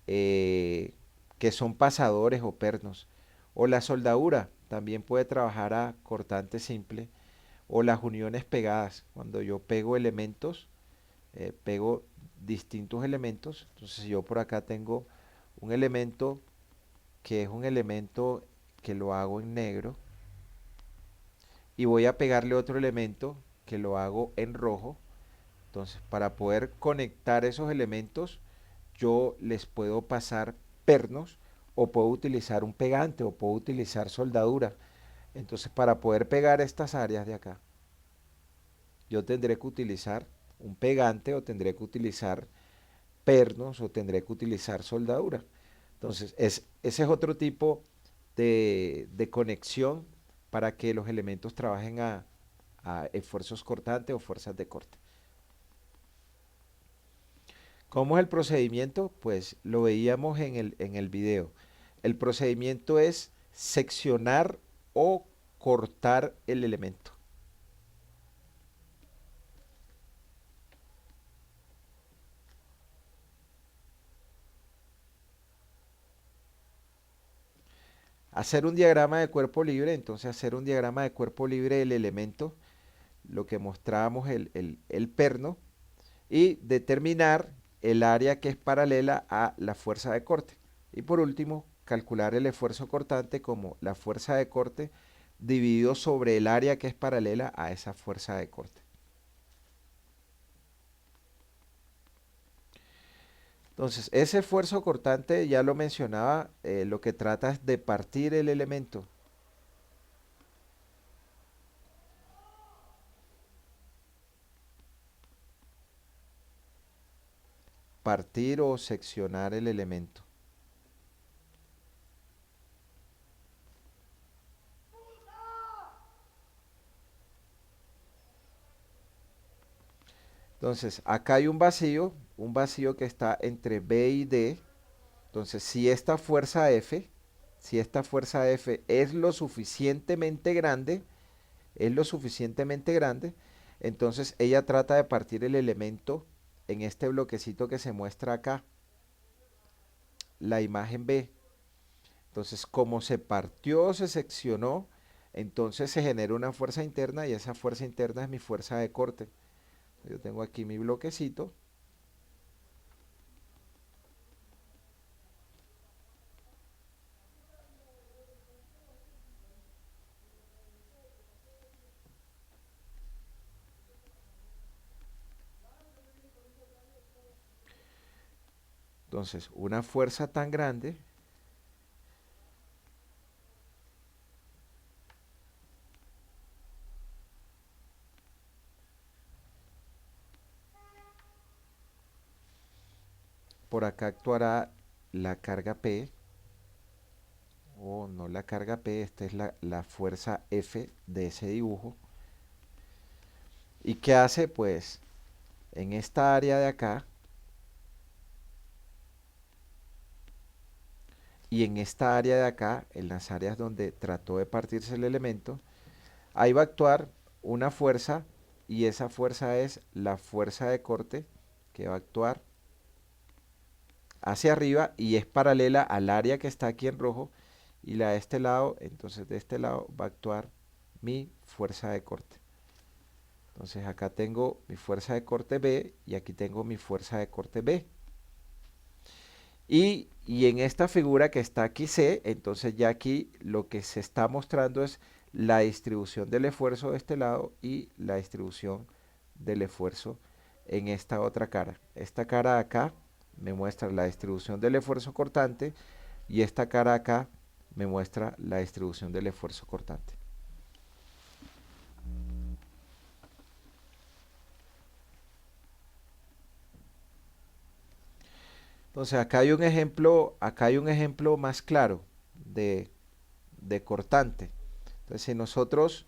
eh, que son pasadores o pernos. O la soldadura también puede trabajar a cortante simple. O las uniones pegadas, cuando yo pego elementos, pego distintos elementos. Entonces yo por acá tengo un elemento que es un elemento que lo hago en negro y voy a pegarle otro elemento que lo hago en rojo. Entonces para poder conectar esos elementos yo les puedo pasar pernos o puedo utilizar un pegante o puedo utilizar soldadura. Entonces para poder pegar estas áreas de acá yo tendré que utilizar un pegante o tendré que utilizar pernos o tendré que utilizar soldadura. Entonces, ese es otro tipo de conexión para que los elementos trabajen a esfuerzos cortantes o fuerzas de corte. ¿Cómo es el procedimiento? Pues lo veíamos en el video. El procedimiento es seccionar o cortar el elemento. Hacer un diagrama de cuerpo libre, entonces hacer un diagrama de cuerpo libre del elemento, lo que mostrábamos el perno, y determinar el área que es paralela a la fuerza de corte. Y por último, calcular el esfuerzo cortante como la fuerza de corte dividido sobre el área que es paralela a esa fuerza de corte. Entonces, ese esfuerzo cortante ya lo mencionaba, lo que trata es de partir el elemento. Partir o seccionar el elemento. Entonces, acá hay un vacío que está entre B y D. Entonces, si esta fuerza F es lo suficientemente grande, entonces ella trata de partir el elemento en este bloquecito que se muestra acá, la imagen B. Entonces, como se partió, se seccionó, entonces se genera una fuerza interna y esa fuerza interna es mi fuerza de corte. Yo tengo aquí mi bloquecito. Entonces, una fuerza tan grande por acá actuará la carga P, o no la carga P, esta es la fuerza F de ese dibujo. ¿Y qué hace? Pues en esta área de acá y en esta área de acá, en las áreas donde trató de partirse el elemento, ahí va a actuar una fuerza y esa fuerza es la fuerza de corte que va a actuar hacia arriba y es paralela al área que está aquí en rojo y la de este lado, entonces de este lado va a actuar mi fuerza de corte. Entonces acá tengo mi fuerza de corte B y aquí tengo mi fuerza de corte B. Y en esta figura que está aquí C, entonces ya aquí lo que se está mostrando es la distribución del esfuerzo de este lado y la distribución del esfuerzo en esta otra cara. Esta cara de acá me muestra la distribución del esfuerzo cortante y esta cara acá me muestra la distribución del esfuerzo cortante. Entonces acá hay un ejemplo más claro de, de cortante. Entonces si nosotros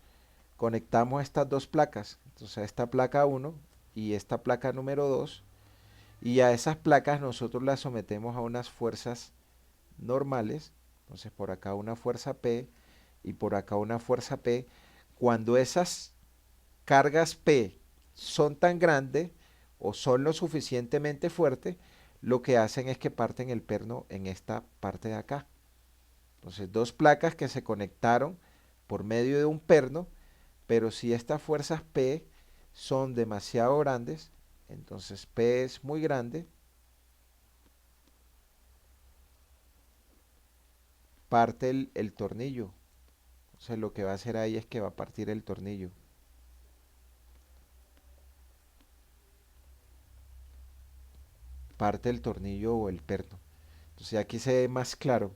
conectamos estas dos placas, entonces esta placa 1 y esta placa número 2, y a esas placas nosotros las sometemos a unas fuerzas normales, entonces por acá una fuerza P y por acá una fuerza P. Cuando esas cargas P son tan grandes o son lo suficientemente fuertes, lo que hacen es que parten el perno en esta parte de acá. Entonces dos placas que se conectaron por medio de un perno, pero si estas fuerzas P son demasiado grandes, entonces P es muy grande, parte el tornillo. Entonces lo que va a hacer ahí es que va a partir el tornillo. Parte el tornillo o el perno. Entonces aquí se ve más claro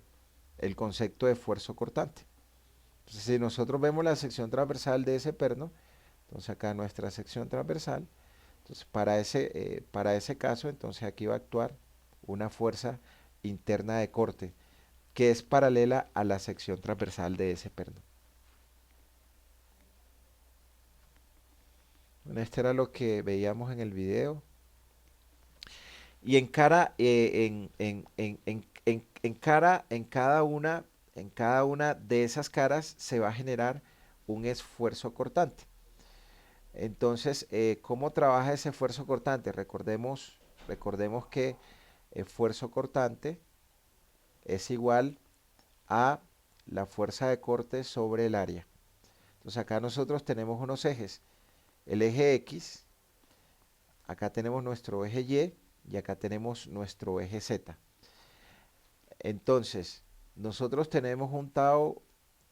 el concepto de esfuerzo cortante. Entonces si nosotros vemos la sección transversal de ese perno, entonces acá nuestra sección transversal, entonces para ese caso, entonces aquí va a actuar una fuerza interna de corte que es paralela a la sección transversal de ese perno. Bueno, este era lo que veíamos en el video. Y en cara, en cada una de esas caras se va a generar un esfuerzo cortante. Entonces, ¿cómo trabaja ese esfuerzo cortante? Recordemos que esfuerzo cortante es igual a la fuerza de corte sobre el área. Entonces acá nosotros tenemos unos ejes. El eje X, acá tenemos nuestro eje Y y acá tenemos nuestro eje Z. Entonces, nosotros tenemos un tau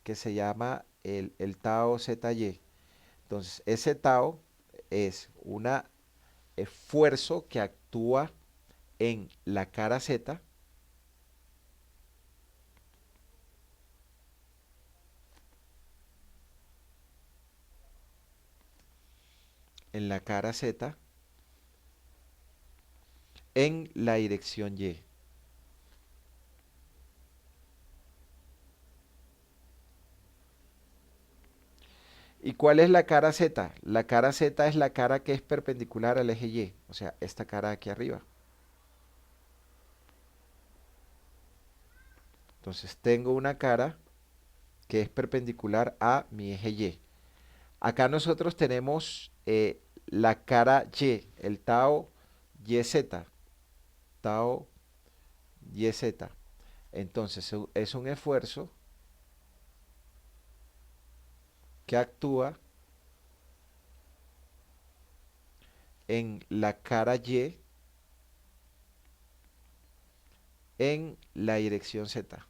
que se llama el tau ZY. Entonces, ese tau es un esfuerzo que actúa en la cara Z, en la cara Z, en la dirección Y. ¿Y cuál es la cara Z? La cara Z es la cara que es perpendicular al eje Y, o sea, esta cara de aquí arriba. Entonces tengo una cara que es perpendicular a mi eje Y. Acá nosotros tenemos la cara Y, el tau YZ, tau YZ. Entonces es un esfuerzo que actúa en la cara Y en la dirección Z.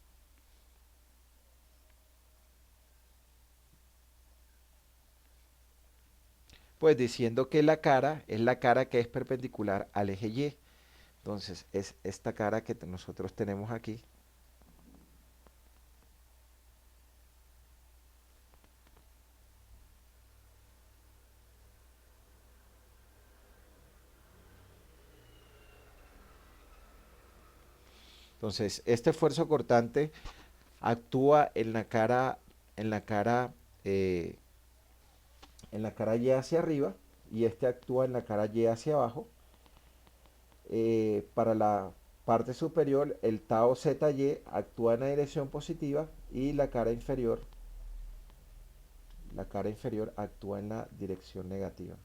Pues diciendo que la cara es la cara que es perpendicular al eje Y. Entonces es esta cara que nosotros tenemos aquí. Entonces este esfuerzo cortante actúa en la cara, eh, en la cara Y hacia arriba y este actúa en la cara Y hacia abajo. Para la parte superior, el tau ZY actúa en la dirección positiva y la cara inferior actúa en la dirección negativa.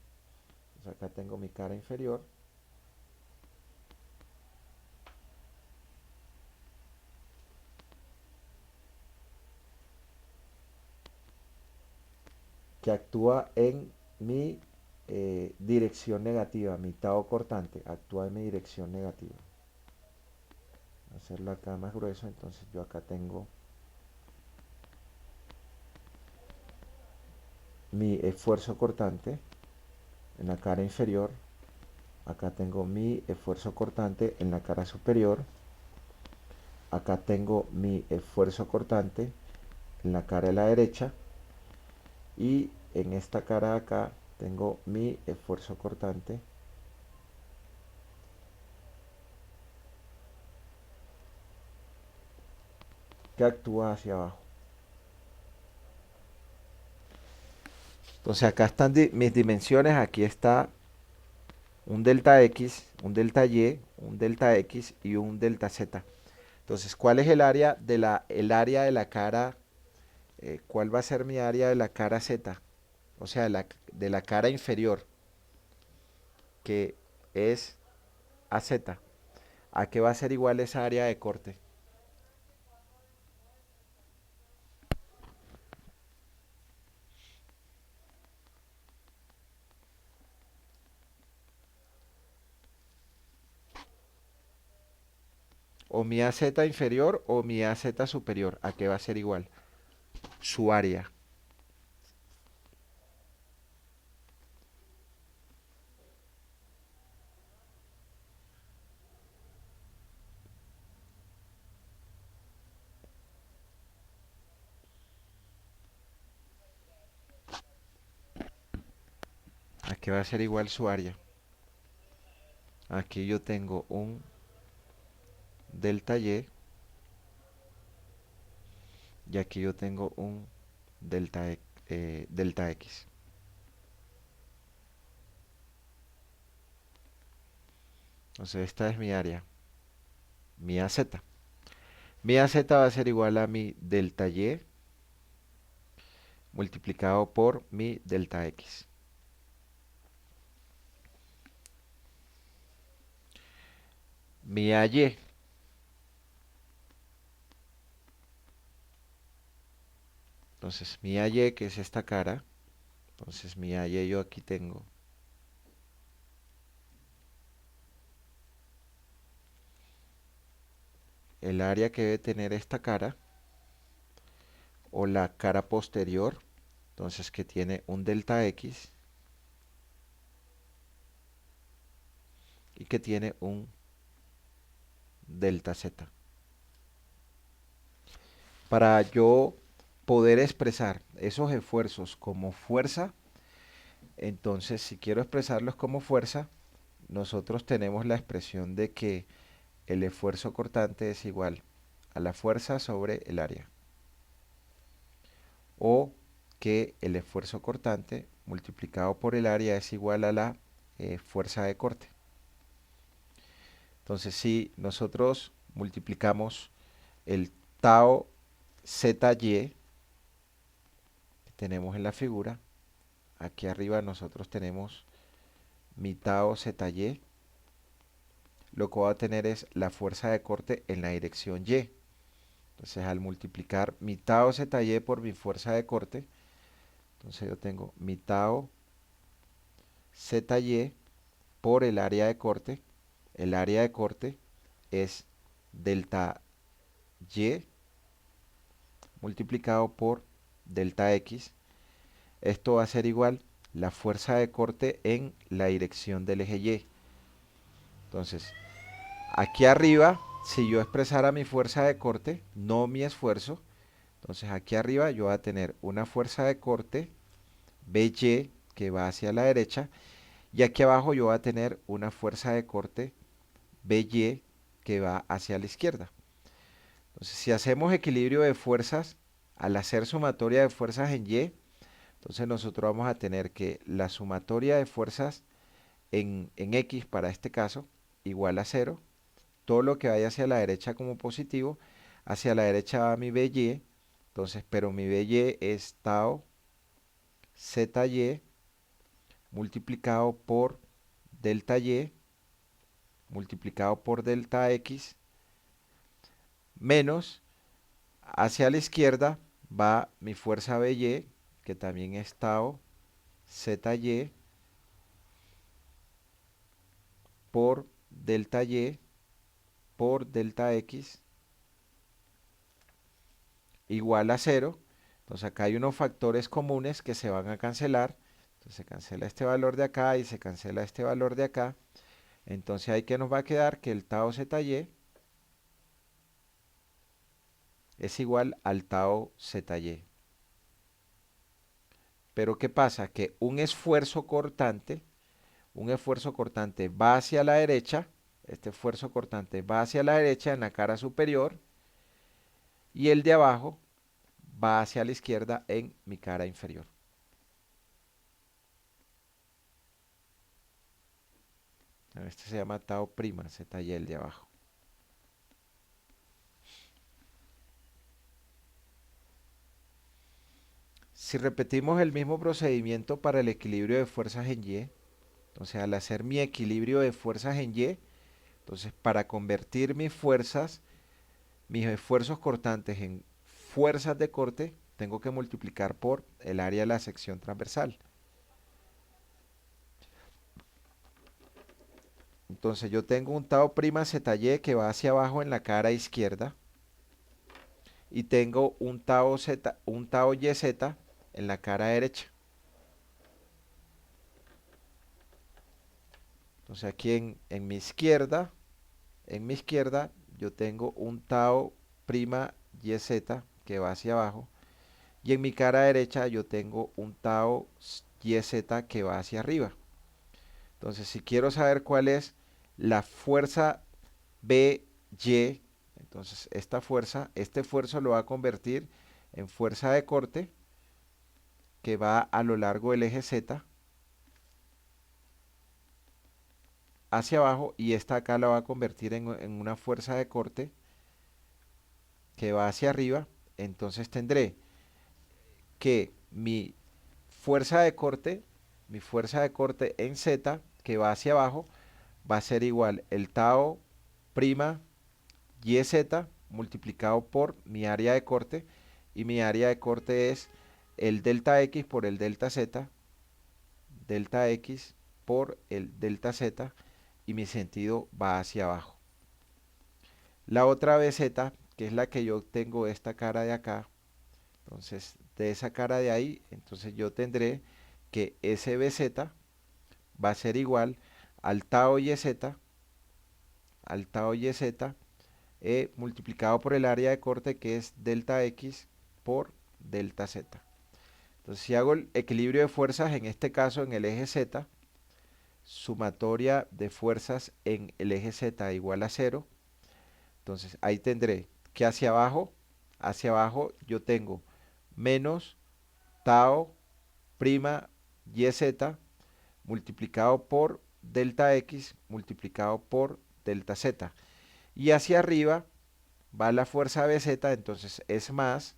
Entonces acá tengo mi cara inferior. Que actúa en mi dirección negativa, mi tau cortante, actúa en mi dirección negativa. Hacerlo acá más grueso, entonces yo acá tengo mi esfuerzo cortante en la cara inferior, acá tengo mi esfuerzo cortante en la cara superior, acá tengo mi esfuerzo cortante en la cara de la derecha y en esta cara de acá tengo mi esfuerzo cortante que actúa hacia abajo. Entonces acá están mis dimensiones, aquí está un delta X, un delta Y, un delta X y un delta Z. Entonces, ¿cuál es el área de la cara? ¿Cuál va a ser mi área de la cara Z? O sea, de la cara inferior, que es AZ. ¿A qué va a ser igual esa área de corte? O mi AZ inferior o mi AZ superior. ¿A qué va a ser igual? Su área. ¿A qué va a ser igual su área? Aquí yo tengo un delta Y y aquí yo tengo un delta X. Entonces esta es mi área, mi AZ. Mi AZ va a ser igual a mi delta Y multiplicado por mi delta X. Mi AY, entonces mi AY que es esta cara, entonces mi AY yo aquí tengo el área que debe tener esta cara o la cara posterior, entonces que tiene un delta X y que tiene un delta Z. Para yo poder expresar esos esfuerzos como fuerza, entonces si quiero expresarlos como fuerza, nosotros tenemos la expresión de que el esfuerzo cortante es igual a la fuerza sobre el área. O que el esfuerzo cortante multiplicado por el área es igual a la fuerza de corte. Entonces, si nosotros multiplicamos el tau ZY que tenemos en la figura, aquí arriba nosotros tenemos mi tau ZY, lo que va a tener es la fuerza de corte en la dirección Y. Entonces, al multiplicar mi tau ZY por mi fuerza de corte, entonces yo tengo mi tau ZY por el área de corte. El área de corte es delta Y multiplicado por delta X. Esto va a ser igual la fuerza de corte en la dirección del eje Y. Entonces, aquí arriba, si yo expresara mi fuerza de corte, no mi esfuerzo, entonces aquí arriba yo voy a tener una fuerza de corte BY que va hacia la derecha y aquí abajo yo voy a tener una fuerza de corte BY que va hacia la izquierda. Entonces, si hacemos equilibrio de fuerzas, al hacer sumatoria de fuerzas en Y, entonces nosotros vamos a tener que la sumatoria de fuerzas en X para este caso igual a 0. Todo lo que vaya hacia la derecha como positivo, hacia la derecha va mi BY, entonces, pero mi BY es tau ZY multiplicado por delta Y multiplicado por delta X menos hacia la izquierda va mi fuerza BY, que también es tau ZY por delta Y por delta X igual a cero. Entonces acá hay unos factores comunes que se van a cancelar. Entonces se cancela este valor de acá y se cancela este valor de acá. Entonces ahí que nos va a quedar que el tau ZY es igual al tau ZY. Pero ¿qué pasa? Que un esfuerzo cortante va hacia la derecha, este esfuerzo cortante va hacia la derecha en la cara superior y el de abajo va hacia la izquierda en mi cara inferior. Este se llama tau prima, ZY el de abajo. Si repetimos el mismo procedimiento para el equilibrio de fuerzas en Y, entonces al hacer mi equilibrio de fuerzas en Y, entonces para convertir mis esfuerzos cortantes en fuerzas de corte, tengo que multiplicar por el área de la sección transversal. Entonces yo tengo un tau prima ZY que va hacia abajo en la cara izquierda y tengo un tau YZ en la cara derecha. Entonces aquí en mi izquierda yo tengo un tau prima YZ que va hacia abajo y en mi cara derecha yo tengo un tau YZ que va hacia arriba. Entonces si quiero saber cuál es la fuerza BY, entonces este esfuerzo lo va a convertir en fuerza de corte que va a lo largo del eje Z hacia abajo y esta acá la va a convertir en una fuerza de corte que va hacia arriba. Entonces tendré que mi fuerza de corte en Z que va hacia abajo va a ser igual el tau prima YZ multiplicado por mi área de corte y mi área de corte es el delta X por el delta X por el delta Z y mi sentido va hacia abajo. La otra BZ, que es la que yo tengo esta cara de acá, entonces de esa cara de ahí, entonces yo tendré que ese BZ va a ser igual al tau YZ, multiplicado por el área de corte que es delta X por delta Z. Entonces si hago el equilibrio de fuerzas, en este caso en el eje Z, sumatoria de fuerzas en el eje Z igual a 0, entonces ahí tendré que hacia abajo yo tengo menos tau prima YZ multiplicado por delta X multiplicado por delta Z. Y hacia arriba va la fuerza BZ, entonces es más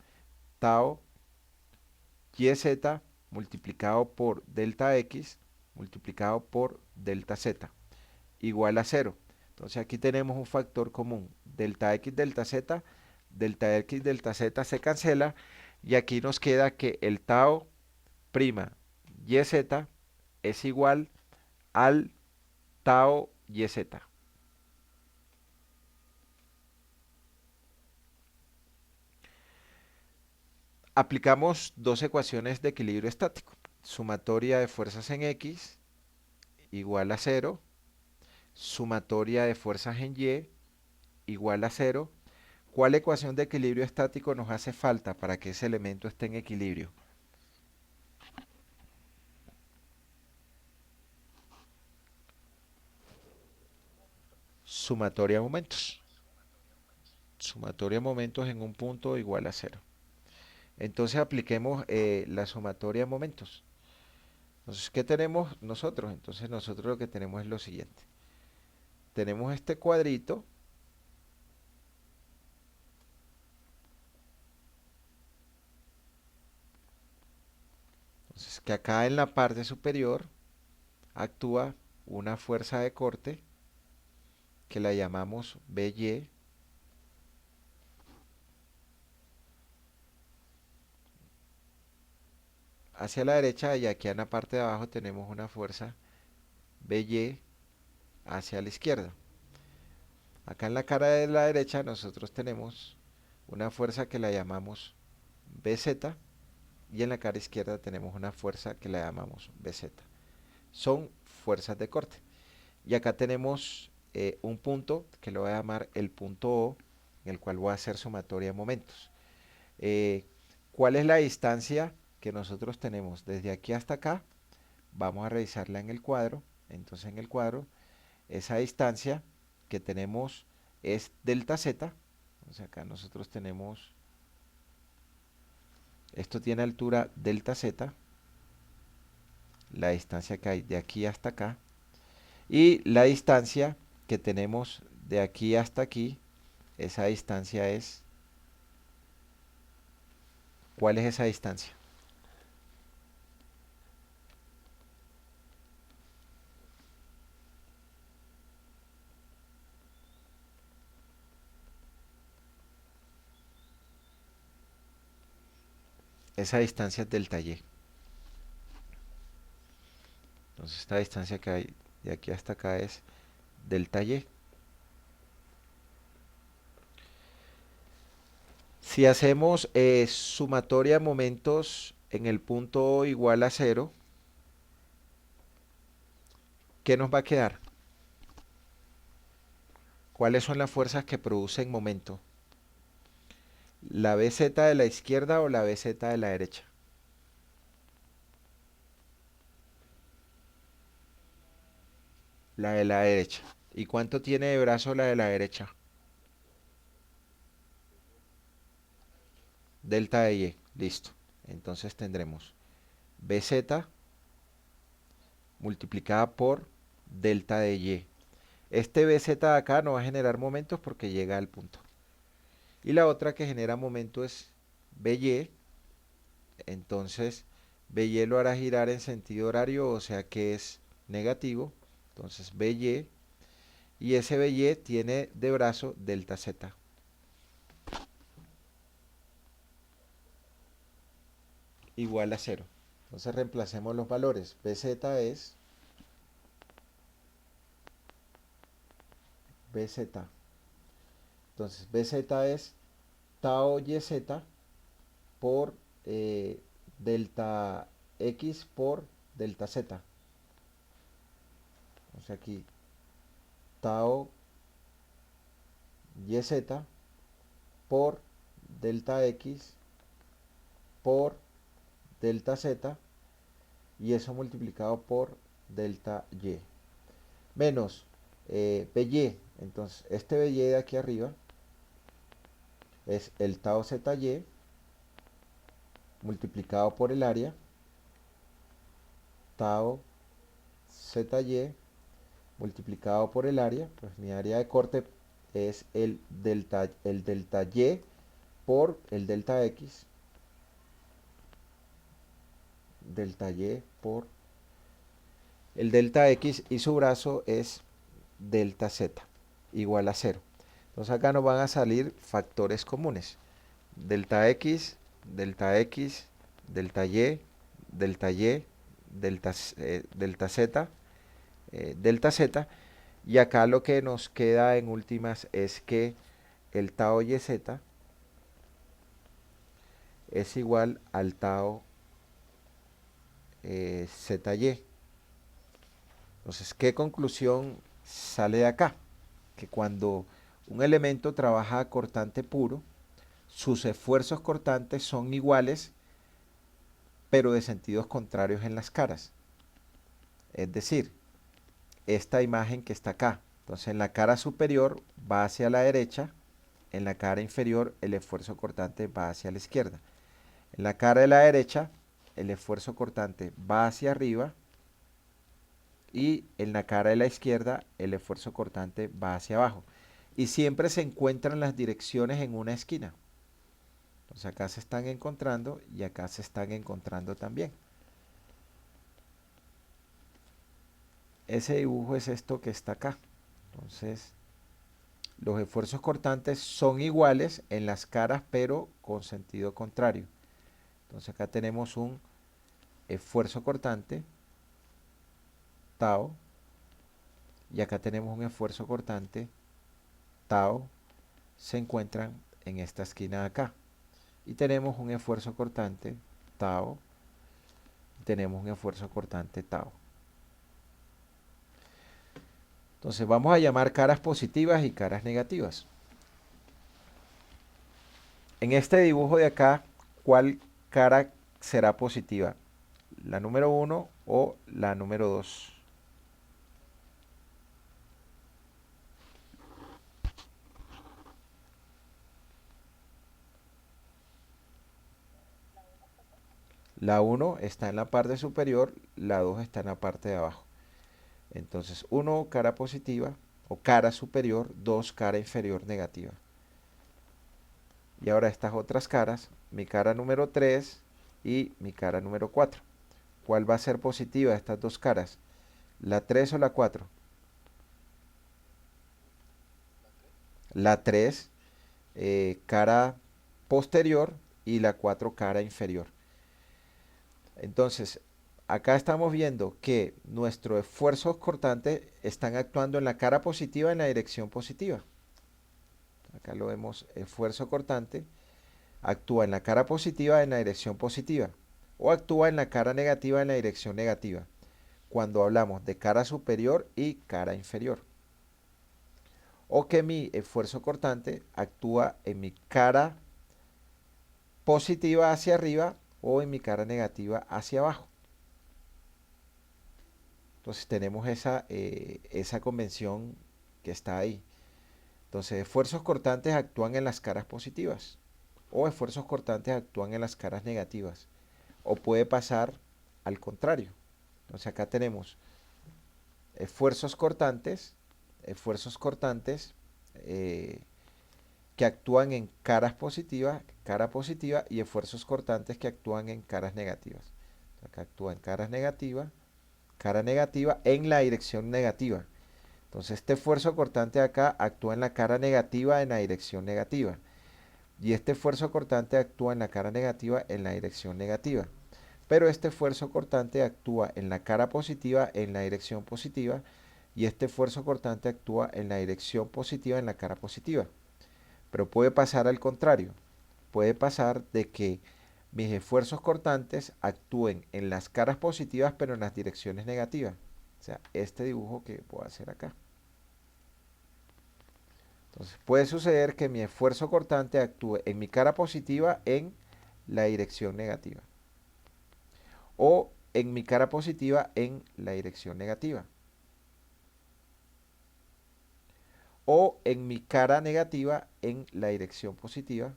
tau YZ multiplicado por delta X multiplicado por delta Z igual a 0. Entonces aquí tenemos un factor común, delta X, delta X, delta Z se cancela y aquí nos queda que el tau prima YZ es igual al tau YZ. Aplicamos dos ecuaciones de equilibrio estático. Sumatoria de fuerzas en X igual a 0. Sumatoria de fuerzas en Y igual a 0. ¿Cuál ecuación de equilibrio estático nos hace falta para que ese elemento esté en equilibrio? Sumatoria de momentos. Sumatoria de momentos en un punto igual a 0. Entonces apliquemos la sumatoria de momentos. Entonces, ¿qué tenemos nosotros? Entonces nosotros lo que tenemos es lo siguiente. Tenemos este cuadrito. Entonces, que acá en la parte superior actúa una fuerza de corte que la llamamos BY hacia la derecha, y aquí en la parte de abajo tenemos una fuerza BY hacia la izquierda. Acá en la cara de la derecha nosotros tenemos una fuerza que la llamamos BZ, y en la cara izquierda tenemos una fuerza que la llamamos BZ. Son fuerzas de corte. Y acá tenemos un punto que lo voy a llamar el punto O, en el cual voy a hacer sumatoria de momentos. Eh, ¿Cuál es la distancia que nosotros tenemos desde aquí hasta acá? Vamos a revisarla en el cuadro. Entonces en el cuadro, esa distancia que tenemos es delta Z. Entonces acá nosotros tenemos, esto tiene altura delta Z, la distancia que hay de aquí hasta acá. Y la distancia que tenemos de aquí hasta aquí, esa distancia es, ¿cuál es esa distancia? Esa distancia es delta Y. Entonces esta distancia que hay de aquí hasta acá es delta Y. Si hacemos sumatoria de momentos en el punto O igual a cero, ¿qué nos va a quedar? ¿Cuáles son las fuerzas que producen momento? ¿La BZ de la izquierda o la BZ de la derecha? La de la derecha. ¿Y cuánto tiene de brazo la de la derecha? Delta de Y. Listo. Entonces tendremos BZ multiplicada por delta de Y. Este BZ de acá no va a generar momentos porque llega al punto. Y la otra que genera momento es BY. Entonces BY lo hará girar en sentido horario, o sea que es negativo. Entonces BY, y ese BY tiene de brazo delta Z. Igual a cero. Entonces reemplacemos los valores. BZ es BZ. Entonces BZ es tau YZ por delta X por delta Z. O sea aquí tau YZ por delta X por delta Z, y eso multiplicado por delta Y. Menos BY. Entonces este BY de aquí arriba es el tau ZY multiplicado por el área, tau ZY multiplicado por el área, pues mi área de corte es el delta Y por el delta X, delta Y por el delta X, y su brazo es delta Z, igual a cero. Entonces acá nos van a salir factores comunes. Delta X, delta X, delta Y, delta Y, delta Z, delta Z. Y acá lo que nos queda en últimas es que el tau YZ es igual al tau ZY. Entonces, ¿qué conclusión sale de acá? Que cuando un elemento trabaja a cortante puro, sus esfuerzos cortantes son iguales, pero de sentidos contrarios en las caras. Es decir, esta imagen que está acá. Entonces, en la cara superior va hacia la derecha, en la cara inferior el esfuerzo cortante va hacia la izquierda. En la cara de la derecha el esfuerzo cortante va hacia arriba, y en la cara de la izquierda el esfuerzo cortante va hacia abajo. Y siempre se encuentran las direcciones en una esquina. Entonces acá se están encontrando y acá se están encontrando también. ese dibujo es esto que está acá. Entonces, los esfuerzos cortantes son iguales en las caras, pero con sentido contrario. Entonces acá tenemos un esfuerzo cortante, tau, y acá tenemos un esfuerzo cortante, tau, se encuentran en esta esquina de acá. Y tenemos un esfuerzo cortante, tau, tenemos un esfuerzo cortante, tau. Entonces vamos a llamar caras positivas y caras negativas. En este dibujo de acá, ¿cuál cara será positiva? ¿La número 1 o la número 2? La 1 está en la parte superior, la 2 está en la parte de abajo. Entonces 1 cara positiva o cara superior, 2 cara inferior negativa. Y ahora estas otras caras, mi cara número 3 y mi cara número 4. ¿Cuál va a ser positiva de estas dos caras? ¿La 3 o la 4? La 3 cara posterior y la 4 cara inferior. Entonces, acá estamos viendo que nuestros esfuerzos cortantes están actuando en la cara positiva en la dirección positiva. Acá lo vemos, esfuerzo cortante actúa en la cara positiva en la dirección positiva o actúa en la cara negativa en la dirección negativa cuando hablamos de cara superior y cara inferior. O que mi esfuerzo cortante actúa en mi cara positiva hacia arriba o en mi cara negativa hacia abajo. Entonces tenemos esa convención que está ahí. Entonces esfuerzos cortantes actúan en las caras positivas o esfuerzos cortantes actúan en las caras negativas. O puede pasar al contrario. Entonces acá tenemos esfuerzos cortantes, esfuerzos cortantes eh, que actúan en caras positivas, cara positiva, y esfuerzos cortantes que actúan en caras negativas. Acá actúa en caras negativas, cara negativa en la dirección negativa. Entonces este esfuerzo cortante acá actúa en la cara negativa en la dirección negativa. Y este esfuerzo cortante actúa en la cara negativa en la dirección negativa. Pero este esfuerzo cortante actúa en la cara positiva en la dirección positiva y este esfuerzo cortante actúa en la dirección positiva en la cara positiva. Pero puede pasar al contrario. Puede pasar de que mis esfuerzos cortantes actúen en las caras positivas pero en las direcciones negativas. O sea, este dibujo que voy a hacer acá. Entonces puede suceder que mi esfuerzo cortante actúe en mi cara positiva en la dirección negativa. O en mi cara positiva en la dirección negativa. O en mi cara negativa en la dirección positiva.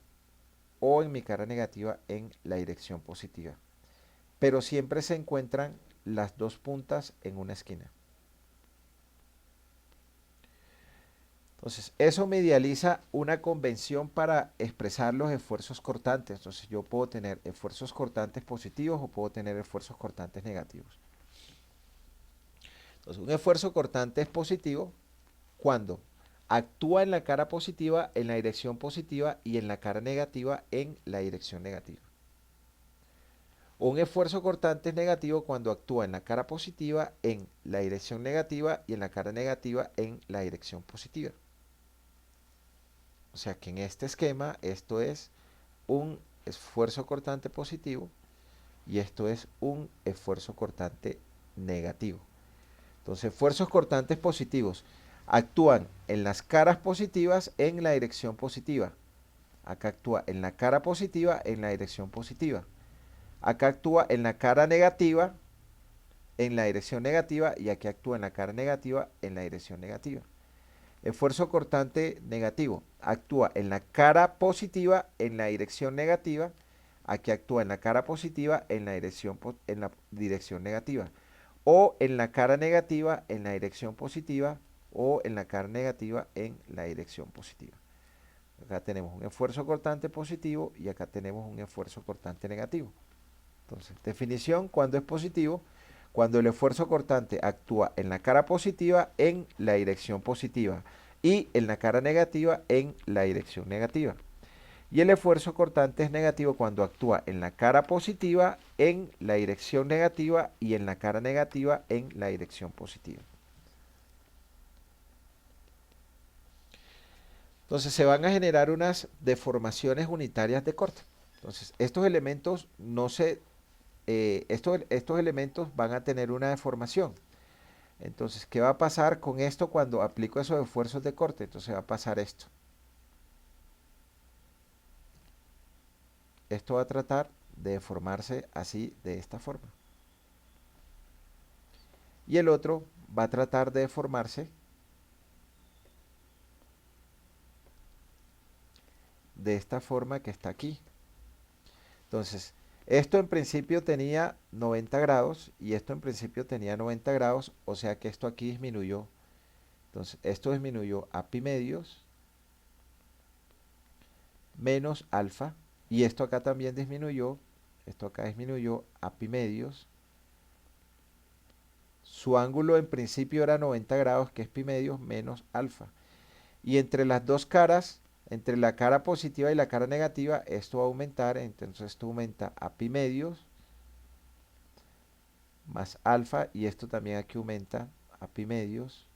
O en mi cara negativa en la dirección positiva. Pero siempre se encuentran las dos puntas en una esquina. Entonces, eso me idealiza una convención para expresar los esfuerzos cortantes. Entonces, yo puedo tener esfuerzos cortantes positivos o puedo tener esfuerzos cortantes negativos. Entonces, un esfuerzo cortante es positivo cuando actúa en la cara positiva en la dirección positiva y en la cara negativa en la dirección negativa. Un esfuerzo cortante es negativo cuando actúa en la cara positiva en la dirección negativa y en la cara negativa en la dirección positiva. O sea que en este esquema esto es un esfuerzo cortante positivo y esto es un esfuerzo cortante negativo. Entonces, esfuerzos cortantes positivos actúan en las caras positivas en la dirección positiva. Acá actúa en la cara positiva en la dirección positiva. Acá actúa en la cara negativa en la dirección negativa y aquí actúa en la cara negativa en la dirección negativa. Esfuerzo cortante negativo actúa en la cara positiva en la dirección negativa. Aquí actúa en la cara positiva en la dirección negativa. O en la cara negativa en la dirección positiva o en la cara negativa en la dirección positiva. Acá tenemos un esfuerzo cortante positivo y acá tenemos un esfuerzo cortante negativo. Entonces, definición, cuando es positivo, cuando el esfuerzo cortante actúa en la cara positiva en la dirección positiva y en la cara negativa en la dirección negativa. Y el esfuerzo cortante es negativo cuando actúa en la cara positiva en la dirección negativa y en la cara negativa en la dirección positiva. Entonces se van a generar unas deformaciones unitarias de corte. Entonces estos elementos no se, estos elementos van a tener una deformación. Entonces, ¿qué va a pasar con esto cuando aplico esos esfuerzos de corte? Entonces va a pasar esto. Esto va a tratar de deformarse así, de esta forma. Y el otro va a tratar de deformarse de esta forma que está aquí. Entonces, esto en principio tenía 90 grados y esto en principio tenía 90 grados, o sea que esto aquí disminuyó. Entonces, esto disminuyó a pi medios menos alfa y esto acá también disminuyó, esto acá disminuyó a pi medios. Su ángulo en principio era 90 grados, que es pi medios menos alfa. Y entre las dos caras, entre la cara positiva y la cara negativa, esto va a aumentar, entonces esto aumenta a pi medios más alfa y esto también aquí aumenta a pi medios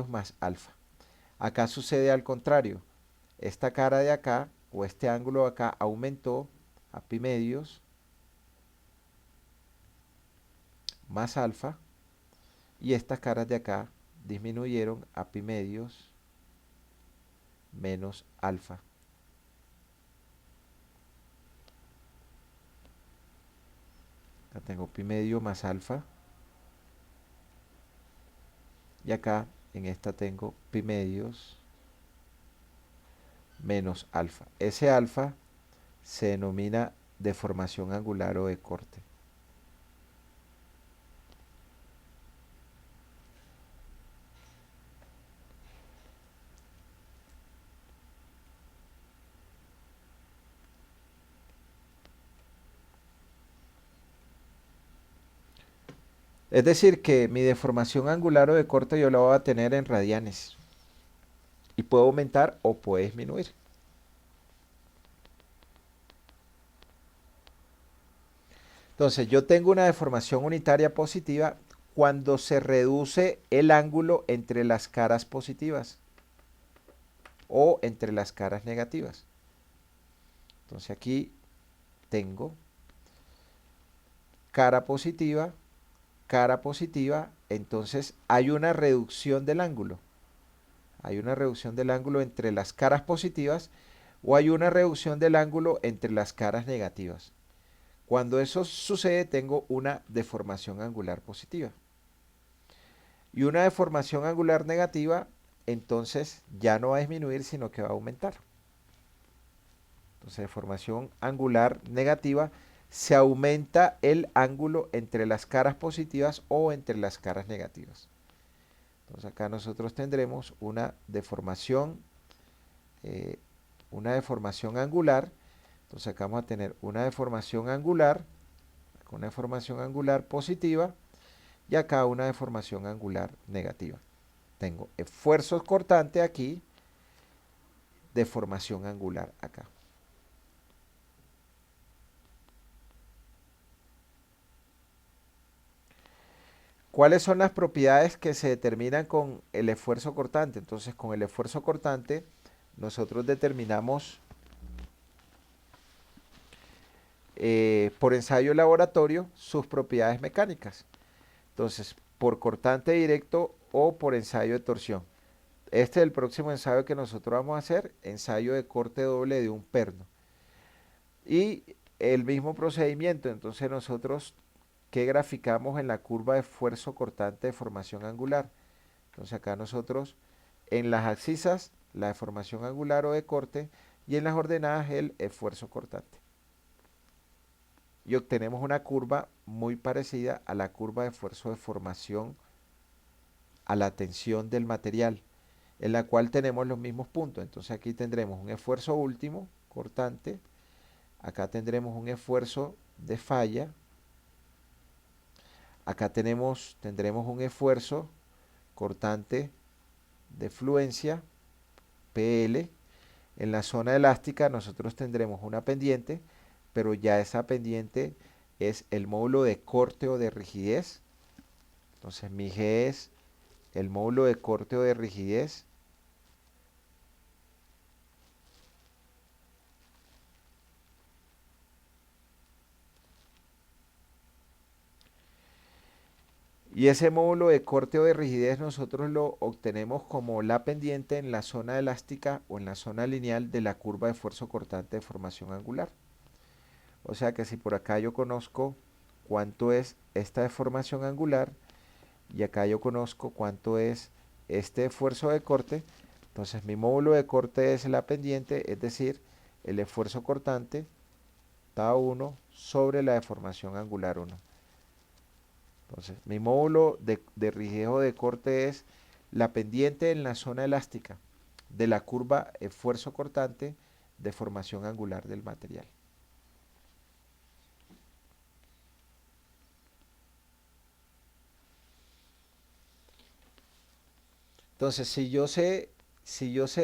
más alfa. Acá sucede al contrario, esta cara de acá o este ángulo de acá aumentó a pi medios más alfa y estas caras de acá disminuyeron a pi medios menos alfa. Acá tengo pi medio más alfa y acá en esta tengo pi medios menos alfa. Ese alfa se denomina deformación angular o de corte. Es decir, que mi deformación angular o de corte yo la voy a tener en radianes. Y puede aumentar o puede disminuir. Entonces, yo tengo una deformación unitaria positiva cuando se reduce el ángulo entre las caras positivas o entre las caras negativas. Entonces aquí tengo cara positiva, entonces hay una reducción del ángulo. Hay una reducción del ángulo entre las caras positivas o hay una reducción del ángulo entre las caras negativas. Cuando eso sucede, tengo una deformación angular positiva. Y una deformación angular negativa, entonces ya no va a disminuir, sino que va a aumentar. Entonces, deformación angular negativa, se aumenta el ángulo entre las caras positivas o entre las caras negativas. Entonces acá nosotros tendremos eh, una deformación angular. Entonces acá vamos a tener una deformación angular positiva y acá una deformación angular negativa. Tengo esfuerzos cortantes aquí, deformación angular acá. ¿Cuáles son las propiedades que se determinan con el esfuerzo cortante? Entonces, con el esfuerzo cortante, nosotros determinamos por ensayo laboratorio sus propiedades mecánicas. Entonces, por cortante directo o por ensayo de torsión. Este es el próximo ensayo que nosotros vamos a hacer, ensayo de corte doble de un perno. Y el mismo procedimiento, entonces nosotros, ¿qué graficamos en la curva de esfuerzo cortante de formación angular? Entonces acá nosotros, en las abscisas, la deformación angular o de corte, y en las ordenadas, el esfuerzo cortante. Y obtenemos una curva muy parecida a la curva de esfuerzo de formación a la tensión del material, en la cual tenemos los mismos puntos. Entonces aquí tendremos un esfuerzo último, cortante, acá tendremos un esfuerzo de falla, acá tendremos un esfuerzo cortante de fluencia, PL. En la zona elástica nosotros tendremos una pendiente, pero ya esa pendiente es el módulo de corte o de rigidez. Entonces mi G es el módulo de corte o de rigidez y ese módulo de corte o de rigidez nosotros lo obtenemos como la pendiente en la zona elástica o en la zona lineal de la curva de esfuerzo cortante de formación angular. O sea que si por acá yo conozco cuánto es esta deformación angular y acá yo conozco cuánto es este esfuerzo de corte, entonces mi módulo de corte es la pendiente, es decir, el esfuerzo cortante tau 1 sobre la deformación angular 1. Entonces, mi módulo de rigidez o de corte es la pendiente en la zona elástica de la curva esfuerzo cortante de formación angular del material. Entonces, si yo sé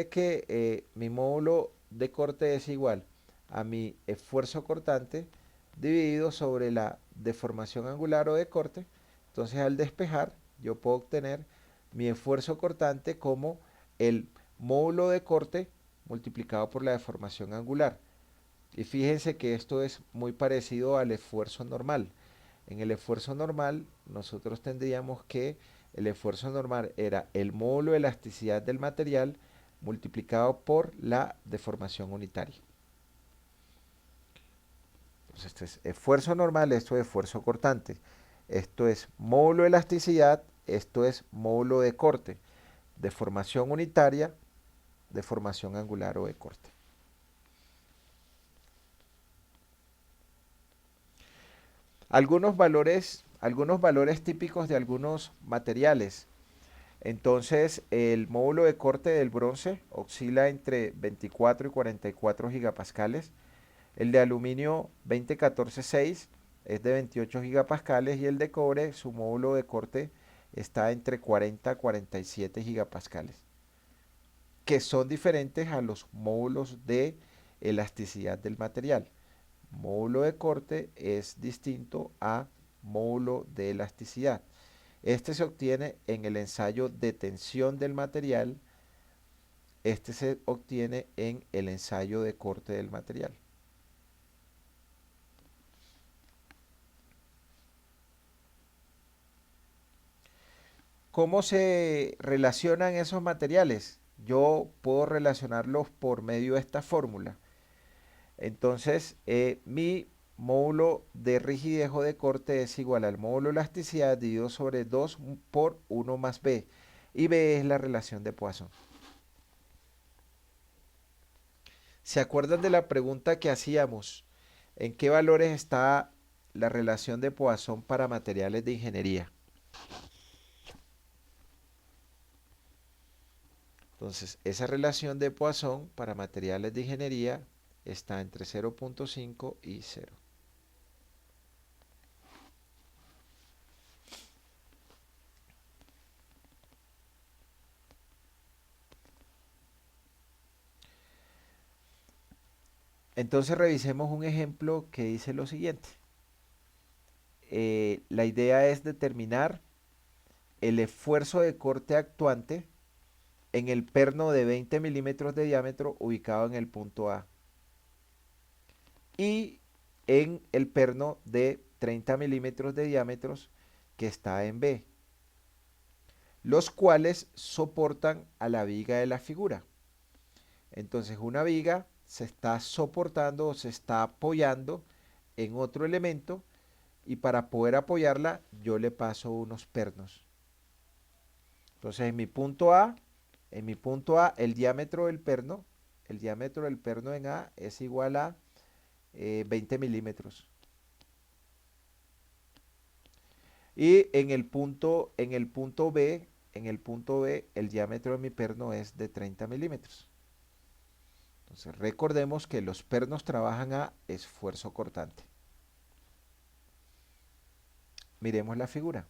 que mi módulo de corte es igual a mi esfuerzo cortante dividido sobre la deformación angular o de corte, entonces al despejar yo puedo obtener mi esfuerzo cortante como el módulo de corte multiplicado por la deformación angular. Y fíjense que esto es muy parecido al esfuerzo normal. En el esfuerzo normal, nosotros tendríamos que el esfuerzo normal era el módulo de elasticidad del material multiplicado por la deformación unitaria. Entonces, este es esfuerzo normal, esto es esfuerzo cortante. Esto es módulo de elasticidad, esto es módulo de corte. Deformación unitaria, deformación angular o de corte. Algunos valores típicos de algunos materiales. Entonces, el módulo de corte del bronce oscila entre 24 y 44 gigapascales. El de aluminio 20146 es de 28 gigapascales y el de cobre, su módulo de corte está entre 40 y 47 gigapascales, que son diferentes a los módulos de elasticidad del material. Módulo de corte es distinto a módulo de elasticidad. Este se obtiene en el ensayo de tensión del material. Este se obtiene en el ensayo de corte del material. ¿Cómo se relacionan esos materiales? Yo puedo relacionarlos por medio de esta fórmula. Entonces, mi módulo de rigidez o de corte es igual al módulo de elasticidad dividido sobre 2 por 1 más B. Y B es la relación de Poisson. ¿Se acuerdan de la pregunta que hacíamos? ¿En qué valores está la relación de Poisson para materiales de ingeniería? Entonces, esa relación de Poisson para materiales de ingeniería está entre 0.5 y 0. Entonces, revisemos un ejemplo que dice lo siguiente. La idea es determinar el esfuerzo de corte actuante en el perno de 20 milímetros de diámetro ubicado en el punto A y en el perno de 30 milímetros de diámetro que está en B, los cuales soportan a la viga de la figura. Entonces una viga se está soportando o se está apoyando en otro elemento y para poder apoyarla yo le paso unos pernos. Entonces en mi punto A, el diámetro del perno en A es igual a 20 milímetros. Y en el punto B, el diámetro de mi perno es de 30 milímetros. Entonces recordemos que los pernos trabajan a esfuerzo cortante. Miremos la figura.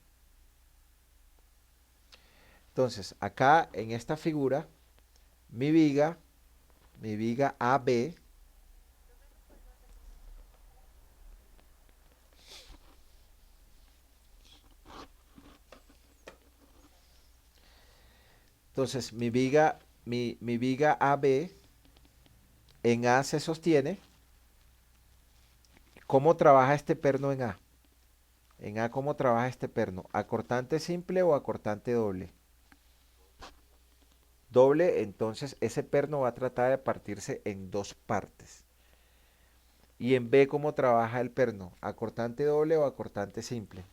Entonces acá en esta figura, mi viga AB, entonces mi viga AB en A se sostiene. ¿Cómo trabaja este perno en A? En A, ¿cómo trabaja este perno? ¿Acortante simple o acortante doble? Doble, entonces ese perno va a tratar de partirse en dos partes. Y en B, ¿cómo trabaja el perno? ¿Acortante doble o acortante simple?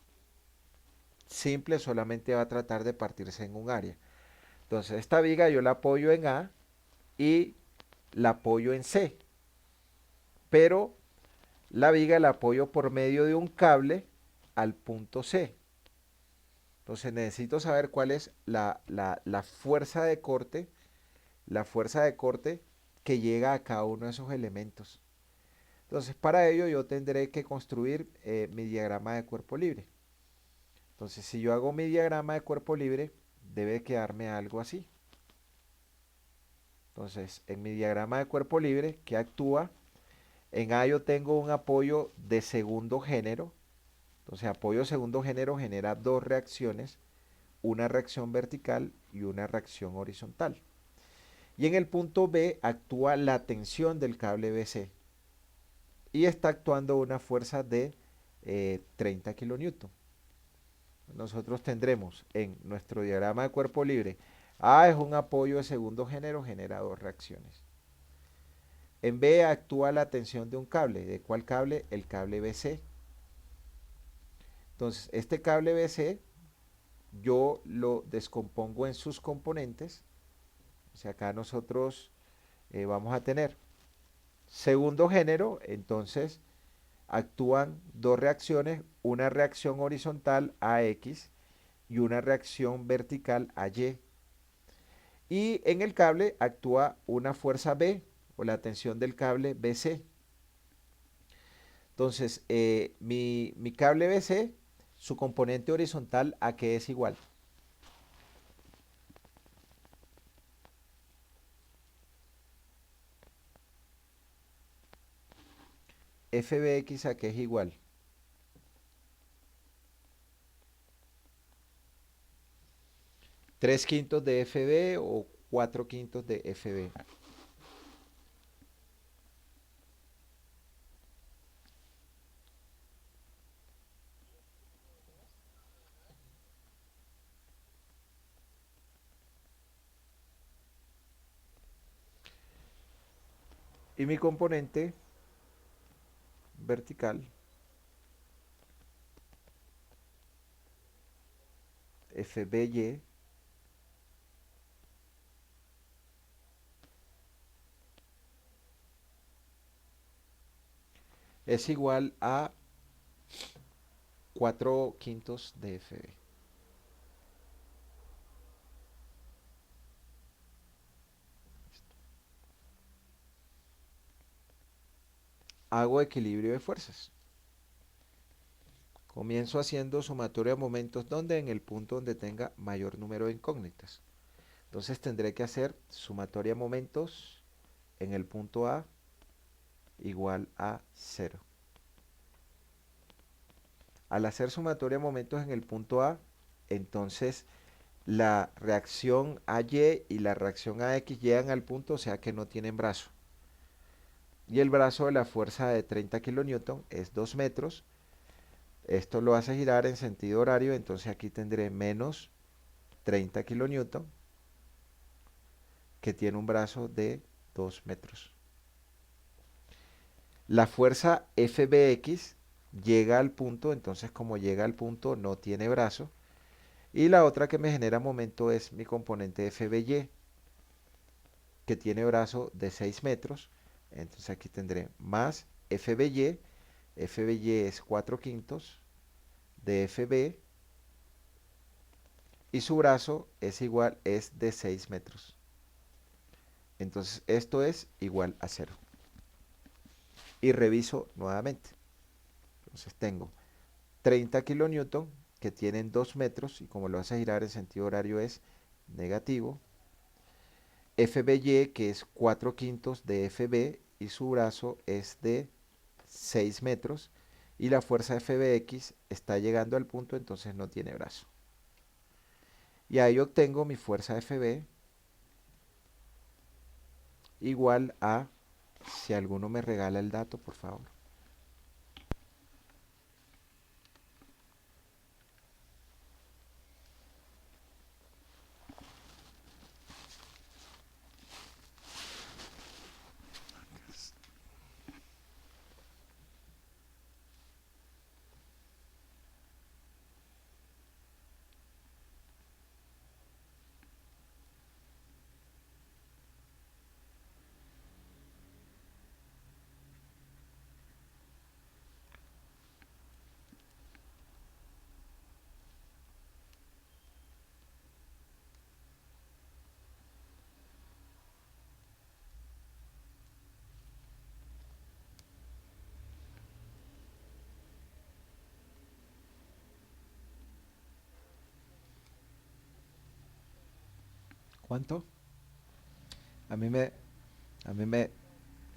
Simple, solamente va a tratar de partirse en un área. Entonces esta viga yo la apoyo en A y la apoyo en C. Pero la viga la apoyo por medio de un cable al punto C. Entonces necesito saber cuál es la fuerza de corte, que llega a cada uno de esos elementos. Entonces para ello yo tendré que construir mi diagrama de cuerpo libre. Entonces si yo hago mi diagrama de cuerpo libre, debe quedarme algo así. Entonces en mi diagrama de cuerpo libre, ¿qué actúa? En A yo tengo un apoyo de segundo género. Entonces apoyo de segundo género genera dos reacciones, una reacción vertical y una reacción horizontal. Y en el punto B actúa la tensión del cable BC y está actuando una fuerza de 30 kilonewton. Nosotros tendremos en nuestro diagrama de cuerpo libre, A es un apoyo de segundo género, genera dos reacciones. En B actúa la tensión de un cable. ¿De cuál cable? El cable BC. Entonces, este cable BC yo lo descompongo en sus componentes. O sea, acá nosotros vamos a tener segundo género, entonces actúan dos reacciones, una reacción horizontal a X y una reacción vertical a Y. Y en el cable actúa una fuerza B o la tensión del cable BC. Entonces, mi cable BC, su componente horizontal, ¿a qué es igual? FBX, ¿a qué es igual? 3/5 de FB o 4/5 de FB. Y mi componente vertical, FBY, es igual a 4/5 de FB. Hago equilibrio de fuerzas. Comienzo haciendo sumatoria de momentos donde en el punto donde tenga mayor número de incógnitas. Entonces tendré que hacer sumatoria de momentos en el punto A igual a 0. Al hacer sumatoria de momentos en el punto A, entonces la reacción AY y la reacción AX llegan al punto, o sea que no tienen brazo. Y el brazo de la fuerza de 30 kilonewton es 2 metros. Esto lo hace girar en sentido horario, entonces aquí tendré menos 30 kilonewton, que tiene un brazo de 2 metros. La fuerza FBX llega al punto, entonces como llega al punto no tiene brazo. Y la otra que me genera momento es mi componente FBY, que tiene brazo de 6 metros. Entonces aquí tendré más FBY. FBY es 4/5 de FB y su brazo es igual, es de 6 metros. Entonces esto es igual a cero. Y reviso nuevamente. Entonces tengo 30 kilonewton que tienen 2 metros y como lo hace girar en sentido horario es negativo. FBY que es 4 quintos de FB y su brazo es de 6 metros y la fuerza FBX está llegando al punto, entonces no tiene brazo. Y ahí obtengo mi fuerza FB igual a, si alguno me regala el dato, por favor. ¿Cuánto? A mí me, a mí me,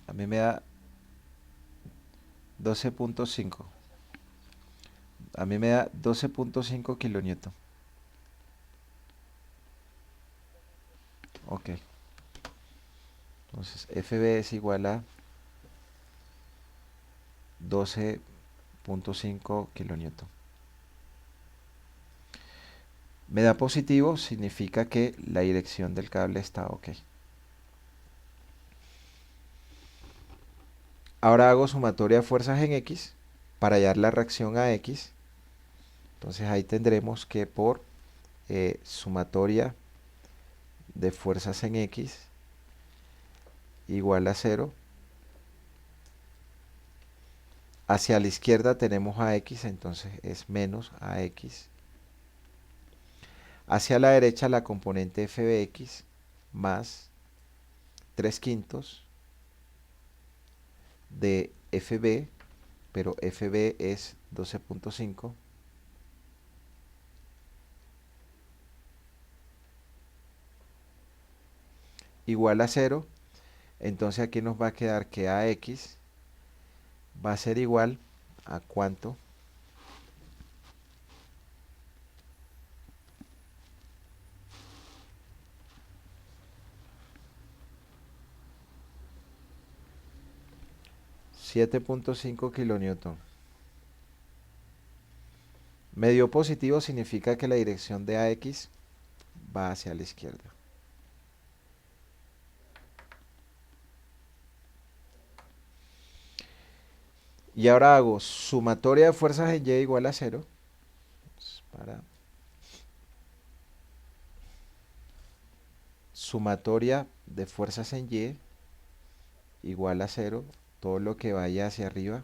a mí me da 12.5. A mí me da 12.5 kilonewton. Ok. Entonces FB es igual a 12.5 kilonewton. Me da positivo, significa que la dirección del cable está ok. Ahora hago sumatoria de fuerzas en X para hallar la reacción a X. Entonces ahí tendremos que por sumatoria de fuerzas en X igual a 0. Hacia la izquierda tenemos AX, entonces es menos AX. Hacia la derecha la componente FBX más 3 quintos de FB, pero FB es 12.5 igual a 0. Entonces aquí nos va a quedar que AX va a ser igual a ¿cuánto? 7.5 kilonewton. Medio positivo significa que la dirección de AX va hacia la izquierda. Y ahora hago sumatoria de fuerzas en Y igual a 0. Para sumatoria de fuerzas en Y igual a 0. Todo lo que vaya hacia arriba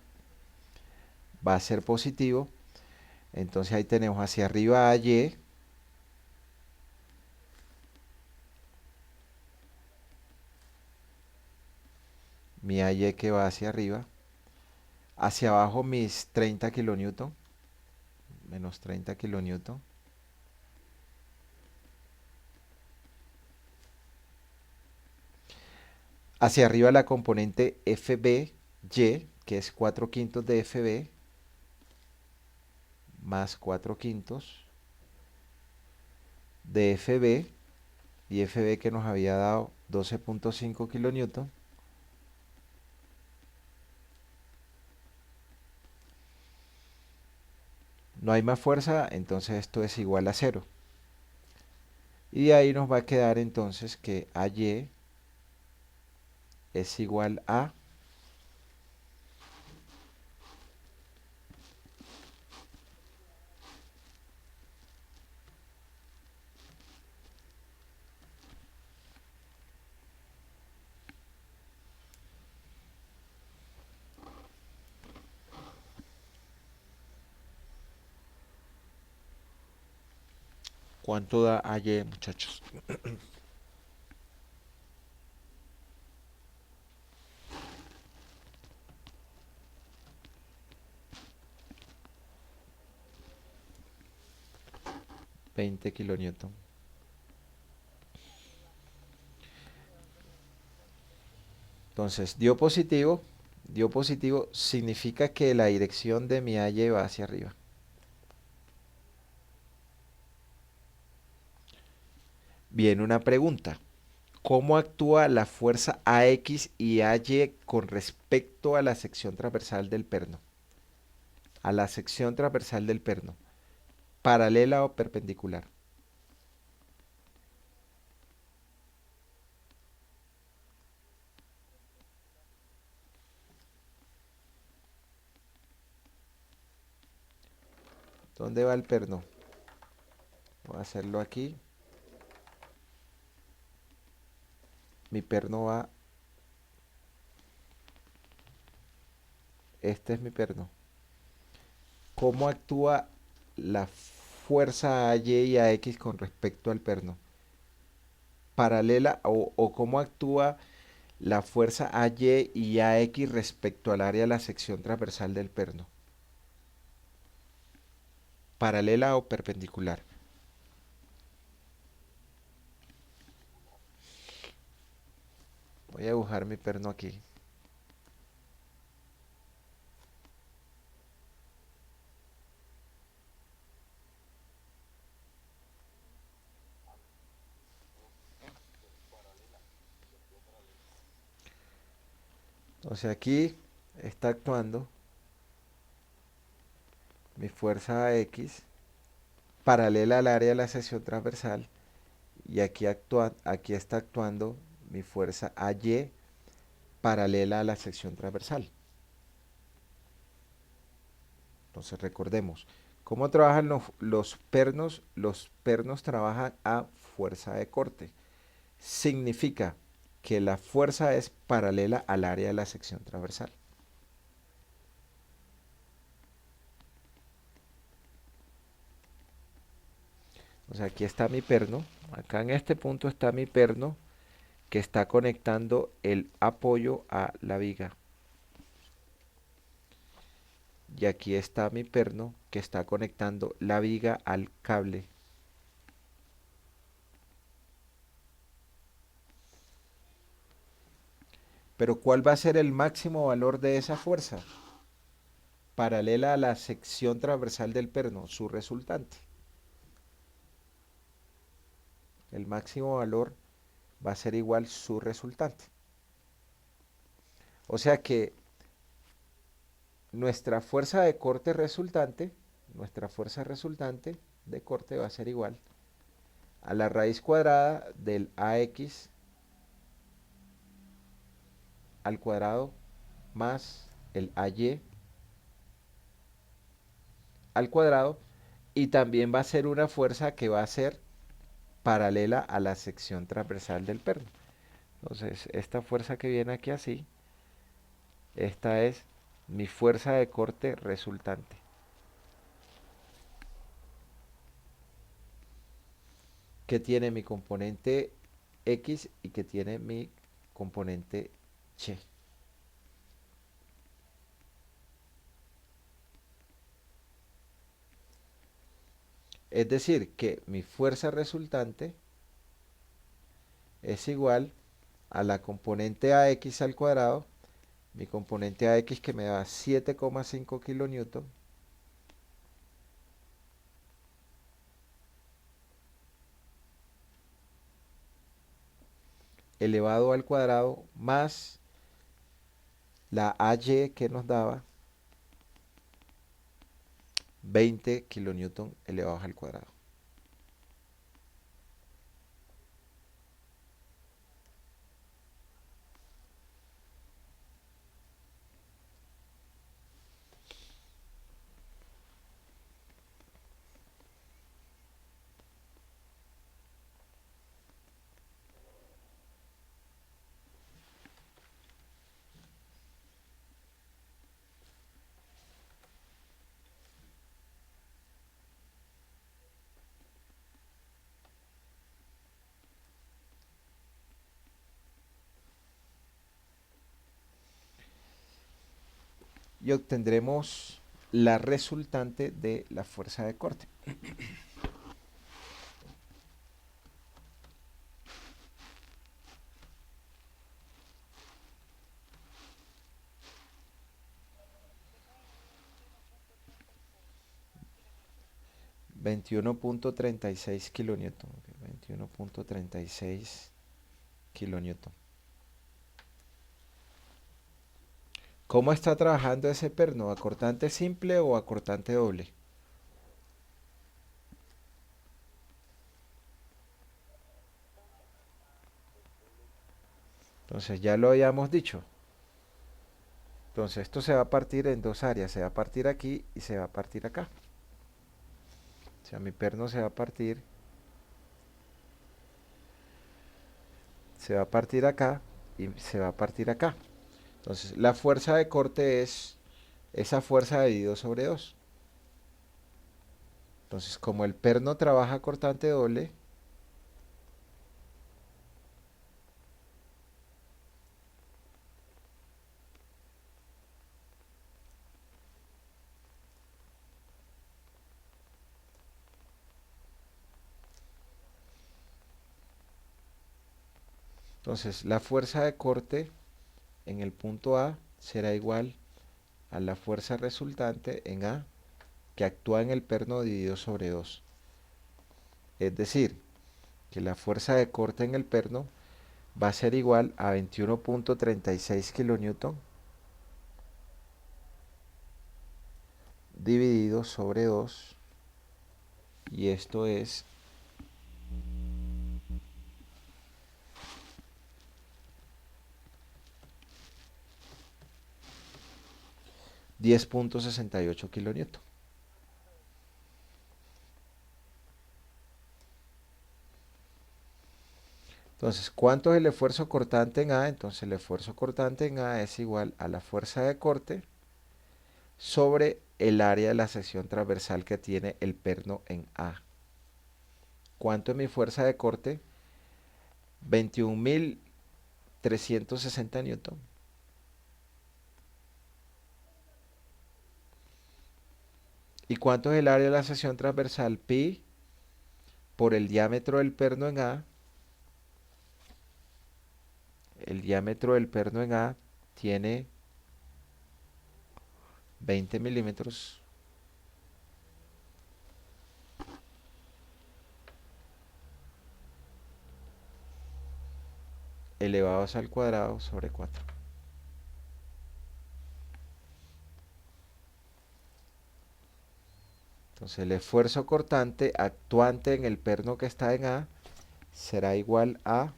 va a ser positivo. Entonces ahí tenemos hacia arriba a Y. Mi AY que va hacia arriba. Hacia abajo mis 30 kilonewton. Menos 30 kilonewton. Hacia arriba la componente FBY, que es 4 quintos de FB, más 4 quintos de FB, y FB que nos había dado 12.5 kilonewton. No hay más fuerza, entonces esto es igual a 0. Y de ahí nos va a quedar entonces que AY es igual a ¿cuánto da AY, muchachos? 20 kilonewton. Entonces, dio positivo significa que la dirección de mi AY va hacia arriba. Bien, una pregunta. ¿Cómo actúa la fuerza AX y AY con respecto a la sección transversal del perno? A la sección transversal del perno. ¿Paralela o perpendicular? ¿Dónde va el perno? Voy a hacerlo aquí. Mi perno va... Este es mi perno. ¿Cómo actúa la fuerza AY y AX con respecto al perno? Paralela o cómo actúa la fuerza AY y AX respecto al área de la sección transversal del perno. Paralela o perpendicular. Voy a dibujar mi perno aquí. Entonces aquí está actuando mi fuerza X paralela al área de la sección transversal y aquí está actuando mi fuerza AY paralela a la sección transversal. Entonces recordemos, ¿cómo trabajan los pernos? Los pernos trabajan a fuerza de corte. Significa que la fuerza es paralela al área de la sección transversal. O sea, aquí está mi perno, acá en este punto está mi perno que está conectando el apoyo a la viga. Y aquí está mi perno que está conectando la viga al cable. Pero ¿cuál va a ser el máximo valor de esa fuerza? Paralela a la sección transversal del perno, su resultante. El máximo valor va a ser igual su resultante. O sea que nuestra fuerza resultante de corte va a ser igual a la raíz cuadrada del AX al cuadrado más el AY al cuadrado, y también va a ser una fuerza que va a ser paralela a la sección transversal del perno. Entonces, esta fuerza que viene aquí así, esta es mi fuerza de corte resultante, que tiene mi componente X y que tiene mi componente Y. Es decir, que mi fuerza resultante es igual a la componente AX al cuadrado, mi componente AX que me da 7,5 kilonewton, elevado al cuadrado más la AY que nos daba 20 kilonewton elevados al cuadrado. Y obtendremos la resultante de la fuerza de corte. 21.36 kilonewton. 21.36 kilonewton. ¿Cómo está trabajando ese perno? ¿A cortante simple o a cortante doble? Entonces ya lo habíamos dicho. Entonces esto se va a partir en dos áreas. Se va a partir aquí y se va a partir acá. O sea, mi perno se va a partir acá y se va a partir acá. Entonces la fuerza de corte es esa fuerza dividido sobre 2. Entonces como el perno trabaja cortante doble, entonces la fuerza de corte en el punto A será igual a la fuerza resultante en A que actúa en el perno dividido sobre 2. Es decir, que la fuerza de corte en el perno va a ser igual a 21.36 kilonewton dividido sobre 2 y esto es 10.68 kilonewton. Entonces, ¿cuánto es el esfuerzo cortante en A? Entonces, el esfuerzo cortante en A es igual a la fuerza de corte sobre el área de la sección transversal que tiene el perno en A. ¿Cuánto es mi fuerza de corte? 21.360 newton. ¿Y cuánto es el área de la sección transversal? Pi por el diámetro del perno en A. El diámetro del perno en A tiene 20 milímetros elevados al cuadrado sobre 4. Entonces el esfuerzo cortante actuante en el perno que está en A será igual a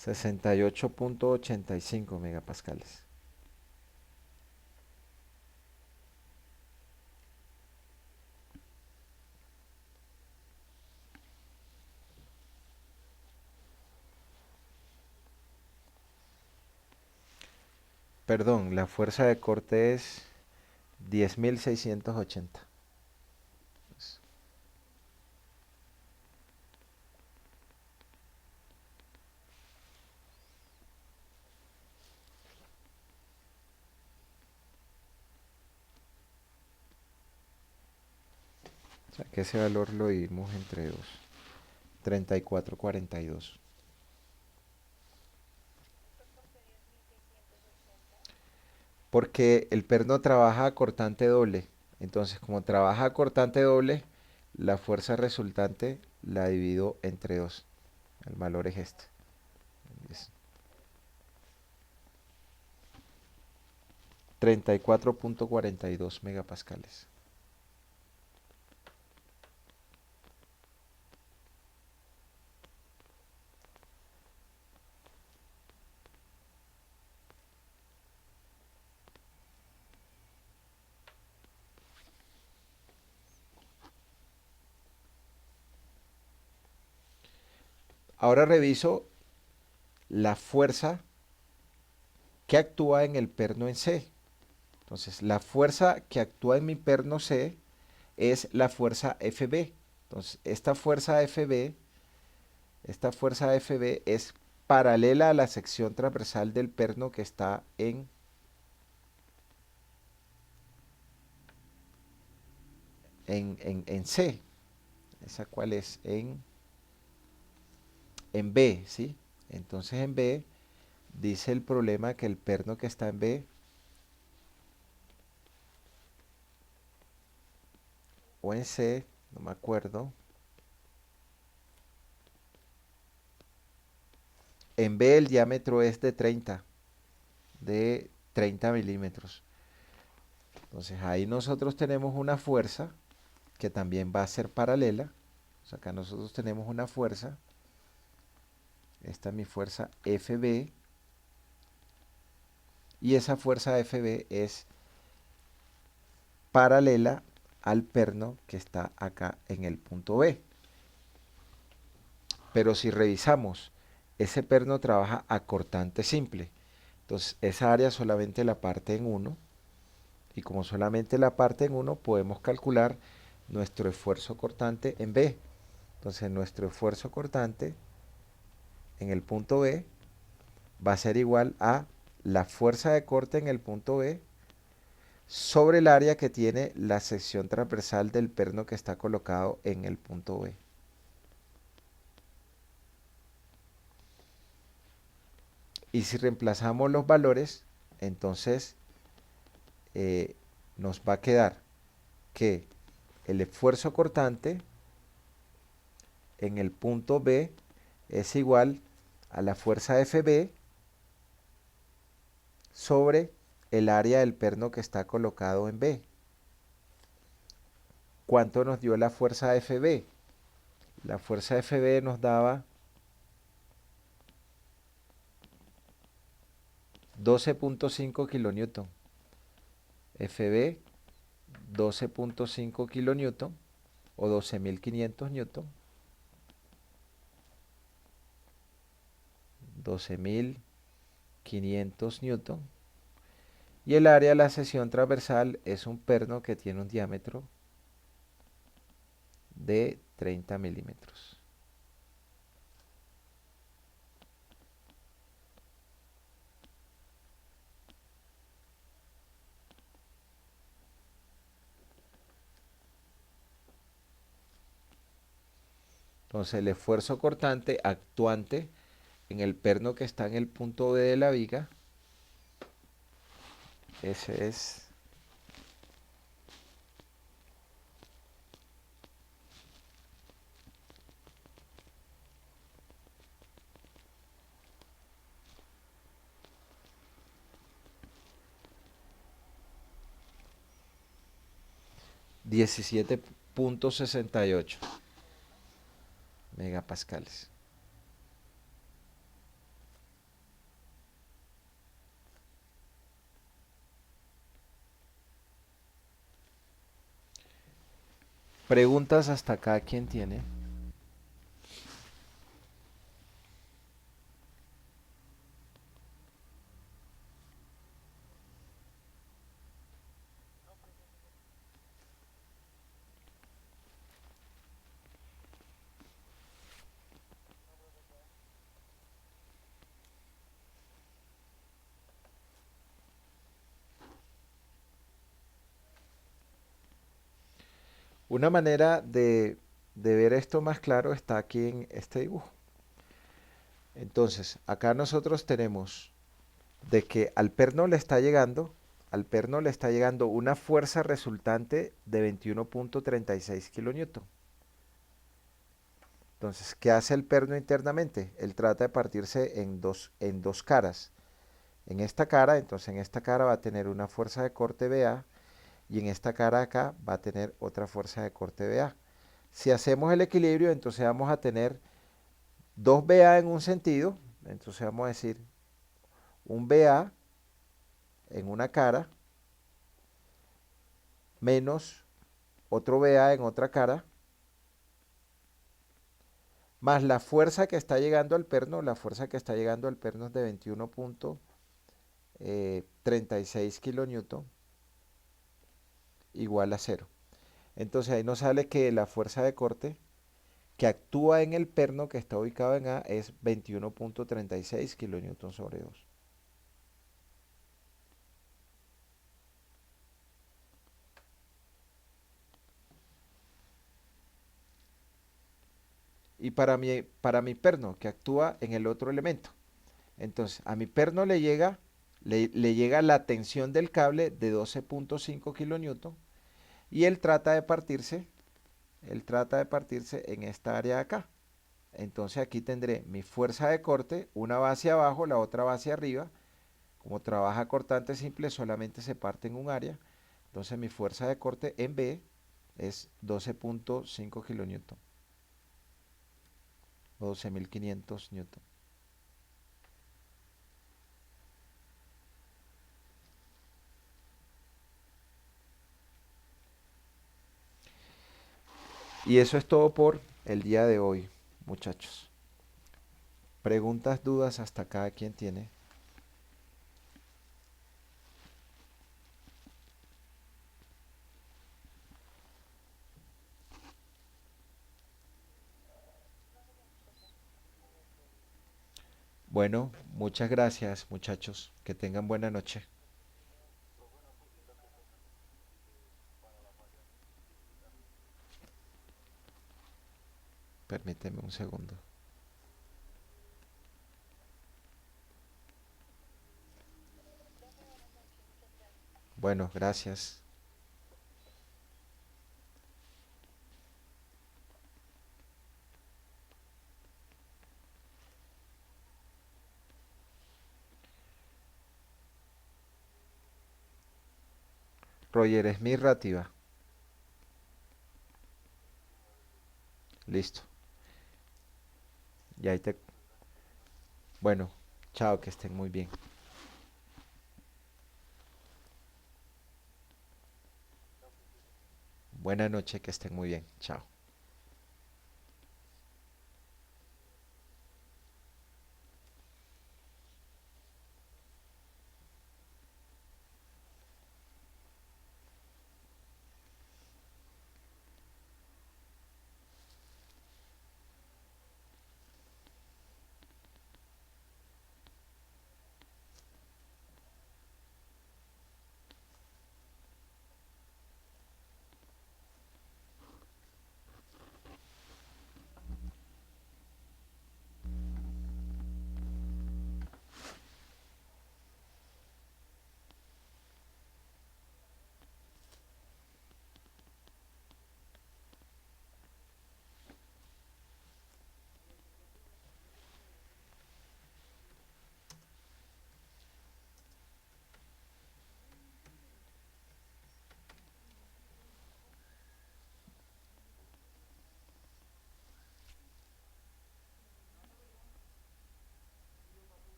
68.85 megapascales. Perdón, la fuerza de corte es 10.680. O sea que ese valor lo dividimos entre 2. 34.42. Porque el perno trabaja a cortante doble. Entonces, como trabaja a cortante doble, la fuerza resultante la divido entre 2. El valor es este. Es 34.42 megapascales. Ahora reviso la fuerza que actúa en el perno en C. Entonces, la fuerza que actúa en mi perno C es la fuerza FB. Entonces, esta fuerza FB es paralela a la sección transversal del perno que está en C. ¿Esa cuál es? En B, ¿sí? Entonces en B dice el problema que el perno que está en B o en C, no me acuerdo. En B el diámetro es de 30 milímetros. Entonces ahí nosotros tenemos una fuerza que también va a ser paralela. O sea, acá nosotros tenemos una fuerza. Esta es mi fuerza FB. Y esa fuerza FB es paralela al perno que está acá en el punto B. Pero si revisamos, ese perno trabaja a cortante simple. Entonces, esa área solamente la parte en 1. Y como solamente la parte en 1, podemos calcular nuestro esfuerzo cortante en B. Entonces, nuestro esfuerzo cortante en el punto B va a ser igual a la fuerza de corte en el punto B sobre el área que tiene la sección transversal del perno que está colocado en el punto B. Y si reemplazamos los valores, entonces eh, nos va a quedar que el esfuerzo cortante en el punto B es igual a la fuerza FB sobre el área del perno que está colocado en B. ¿Cuánto nos dio la fuerza FB? La fuerza FB nos daba 12.5 kilonewton. FB 12.5 kilonewton o 12.500 newton. 12.500 newton. Y el área de la sección transversal es un perno que tiene un diámetro de 30 milímetros. Entonces el esfuerzo cortante actuante en el perno que está en el punto B de la viga, ese es 17.68 megapascales. Preguntas hasta acá, ¿quién tiene? Una manera de ver esto más claro está aquí en este dibujo. Entonces, acá nosotros tenemos de que al perno le está llegando una fuerza resultante de 21.36 kilonewton. Entonces, ¿qué hace el perno internamente? Él trata de partirse en dos caras. En esta cara va a tener una fuerza de corte BA y en esta cara acá va a tener otra fuerza de corte BA. Si hacemos el equilibrio, entonces vamos a tener dos BA en un sentido, entonces vamos a decir un BA en una cara menos otro BA en otra cara, más la fuerza que está llegando al perno, la fuerza que está llegando al perno es de 21.36 kilonewton, igual a cero. Entonces ahí nos sale que la fuerza de corte que actúa en el perno que está ubicado en A es 21.36 kilonewton sobre 2. Y para mi perno que actúa en el otro elemento. Entonces, a mi perno le llega la tensión del cable de 12.5 kilonewton y él trata de partirse en esta área de acá. Entonces aquí tendré mi fuerza de corte, una va hacia abajo, la otra va hacia arriba. Como trabaja cortante simple, solamente se parte en un área. Entonces mi fuerza de corte en B es 12.5 kilonewton o 12.500 newton. Y eso es todo por el día de hoy, muchachos. Preguntas, dudas, hasta cada quien tiene. Bueno, muchas gracias, muchachos. Que tengan buena noche. Permíteme un segundo. Bueno, gracias. Roger Smith Rativa. Listo. Y ahí te... Bueno, chao, que estén muy bien. Buena noche, que estén muy bien. Chao.